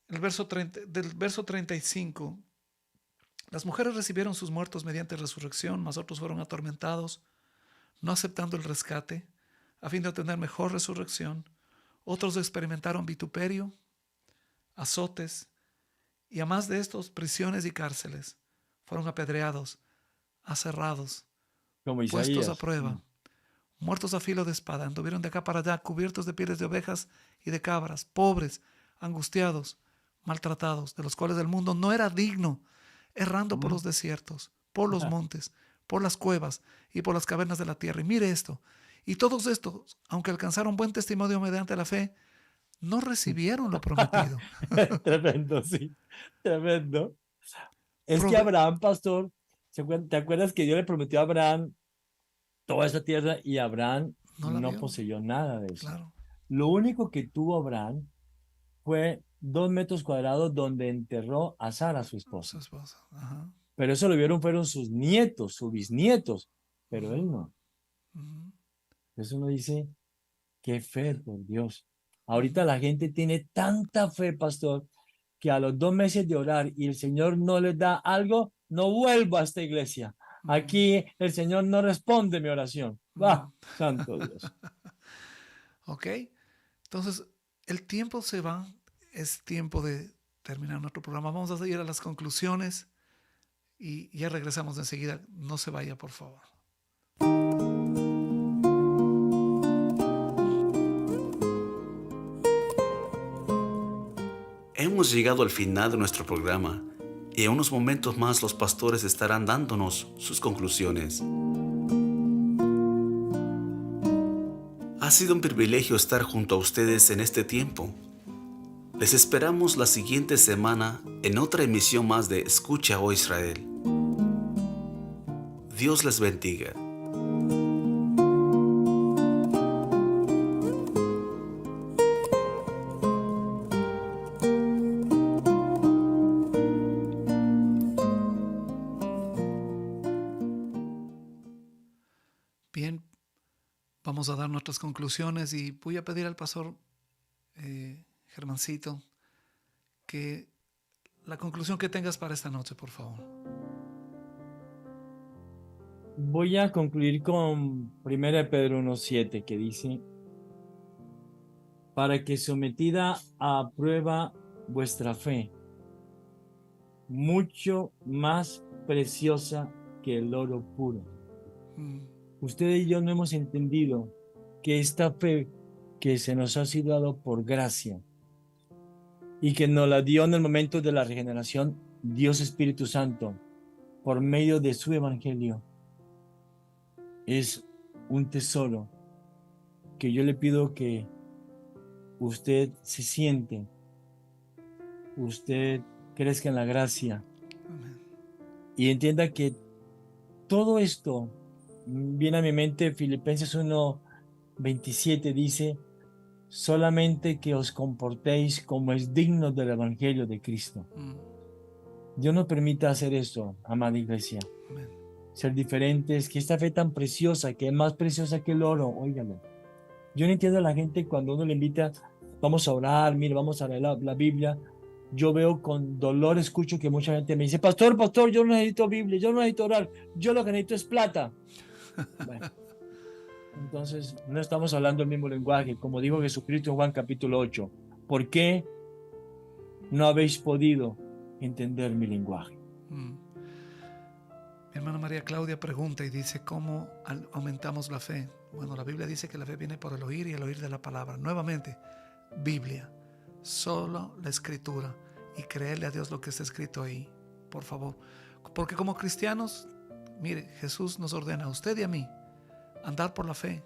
del verso 35, las mujeres recibieron sus muertos mediante resurrección, mas otros fueron atormentados, no aceptando el rescate, a fin de obtener mejor resurrección. Otros experimentaron vituperio, azotes, y a más de estos, prisiones y cárceles. Fueron apedreados, aserrados, Como puestos a Isaías. prueba, muertos a filo de espada. Anduvieron de acá para allá, cubiertos de pieles de ovejas y de cabras, pobres, angustiados, maltratados, de los cuales el mundo no era digno, errando por Mm. los desiertos, por los montes, por las cuevas y por las cavernas de la tierra. Y mire esto, y todos estos, aunque alcanzaron buen testimonio mediante la fe, no recibieron lo prometido. Tremendo, sí, tremendo. Es que Prove- Abraham, pastor, ¿Te acuerdas que Dios le prometió a Abraham toda esa tierra y Abraham No la no vio. poseyó nada de eso? Claro. Lo único que tuvo Abraham fue 2 metros cuadrados donde enterró a Sara, su Su esposa. esposa. Ajá. Pero eso lo vieron fueron sus nietos, sus bisnietos, pero él no. Ujú. Eso uno dice, qué fe, por Dios. Ahorita la gente tiene tanta fe, pastor, que a los 2 meses de orar y el Señor no les da algo, no vuelvo a esta iglesia. Aquí el Señor no responde mi oración. Va, santo Dios. Ok. Entonces, el tiempo se va. Es tiempo de terminar nuestro programa. Vamos a seguir a las conclusiones y ya regresamos enseguida. No se vaya, por favor. Hemos llegado al final de nuestro programa y en unos momentos más los pastores estarán dándonos sus conclusiones. Ha sido un privilegio estar junto a ustedes en este tiempo. Les esperamos la siguiente semana en otra emisión más de Escucha, oh Israel. Dios les bendiga. Bien, vamos a dar nuestras conclusiones y voy a pedir al pastor Germancito que la conclusión que tengas para esta noche, por favor. Voy a concluir con 1 Pedro 1:7 que dice, para que sometida a prueba vuestra fe, mucho más preciosa que el oro puro. Usted y yo no hemos entendido que esta fe que se nos ha sido dado por gracia y que nos la dio en el momento de la regeneración Dios Espíritu Santo por medio de su evangelio es un tesoro que yo le pido que usted se siente, usted crezca en la gracia Amén. y entienda que todo esto viene a mi mente. Filipenses 1:27 dice, solamente que os comportéis como es digno del evangelio de Cristo. Dios nos permita hacer esto, amada iglesia. Amén. Ser diferentes, que esta fe tan preciosa, que es más preciosa que el oro, óigalo. Yo no entiendo a la gente cuando uno le invita, vamos a orar, mire, vamos a leer la Biblia. Yo veo con dolor, escucho que mucha gente me dice, pastor, yo no necesito Biblia, yo no necesito orar, yo lo que necesito es plata. Bueno, entonces no estamos hablando el mismo lenguaje, como dijo Jesucristo en Juan capítulo 8. ¿Por qué no habéis podido entender mi lenguaje? Mi hermana María Claudia pregunta y dice, ¿cómo aumentamos la fe? Bueno, la Biblia dice que la fe viene por el oír y el oír de la palabra. Nuevamente, Biblia, solo la Escritura y creerle a Dios lo que está escrito ahí, por favor. Porque como cristianos, mire, Jesús nos ordena a usted y a mí andar por la fe,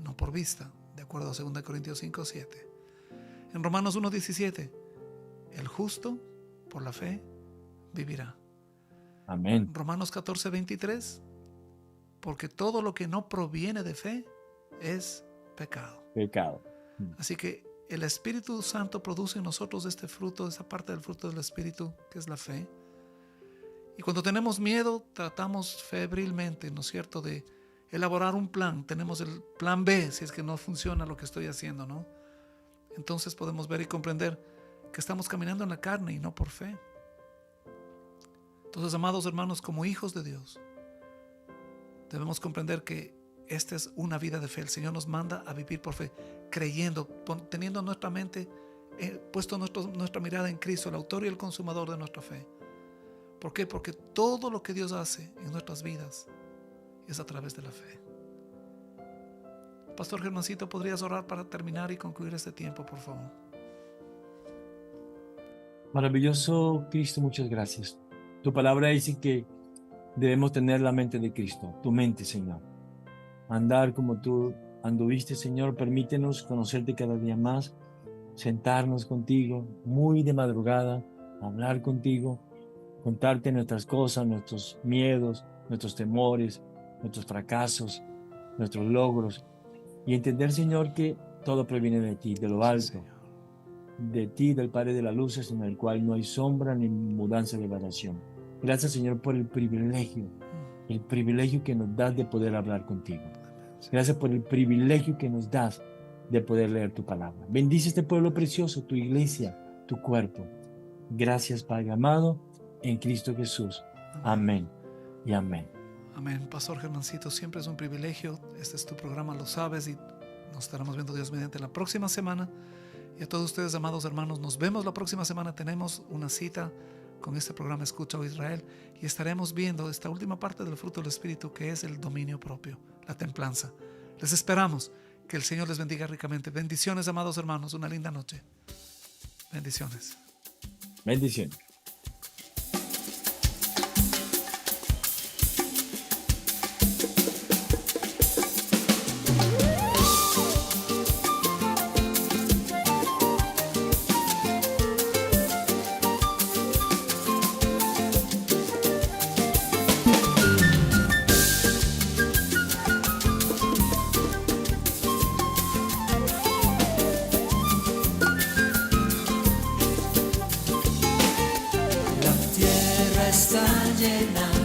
no por vista, de acuerdo a 2 Corintios 5:7. En Romanos 1:17, el justo por la fe vivirá. Amén. Romanos 14:23, porque todo lo que no proviene de fe es pecado. Pecado. Así que el Espíritu Santo produce en nosotros este fruto, esa parte del fruto del Espíritu que es la fe. Y cuando tenemos miedo, tratamos febrilmente, ¿no es cierto?, de elaborar un plan. Tenemos el plan B si es que no funciona lo que estoy haciendo, ¿no? Entonces podemos ver y comprender que estamos caminando en la carne y no por fe. Entonces, amados hermanos, como hijos de Dios, debemos comprender que esta es una vida de fe. El Señor nos manda a vivir por fe, creyendo, teniendo nuestra mente, puesto nuestra mirada en Cristo, el autor y el consumador de nuestra fe. ¿Por qué? Porque todo lo que Dios hace en nuestras vidas es a través de la fe. Pastor Germancito, ¿podrías orar para terminar y concluir este tiempo, por favor? Maravilloso Cristo, muchas gracias. Tu palabra dice que debemos tener la mente de Cristo, tu mente, Señor. Andar como tú anduviste, Señor. Permítenos conocerte cada día más, sentarnos contigo muy de madrugada, hablar contigo, contarte nuestras cosas, nuestros miedos, nuestros temores, nuestros fracasos, nuestros logros, y entender, Señor, que todo proviene de ti, de lo Sí, alto, Señor. de ti, del Padre de las luces, en el cual no hay sombra ni mudanza de variación. Gracias, Señor, por el privilegio que nos das de poder hablar contigo. Gracias por el privilegio que nos das de poder leer tu palabra. Bendice este pueblo precioso, tu iglesia, tu cuerpo. Gracias, Padre amado, en Cristo Jesús. Amén y amén. Amén. Pastor Germancito, siempre es un privilegio. Este es tu programa, lo sabes, y nos estaremos viendo, Dios mediante, la próxima semana. Y a todos ustedes, amados hermanos, nos vemos la próxima semana. Tenemos una cita con este programa Escucha, oh Israel, y estaremos viendo esta última parte del fruto del Espíritu, que es el dominio propio, la templanza. Les esperamos. Que el Señor les bendiga ricamente. Bendiciones, amados hermanos. Una linda noche. Bendiciones. Bendiciones. La tierra está llena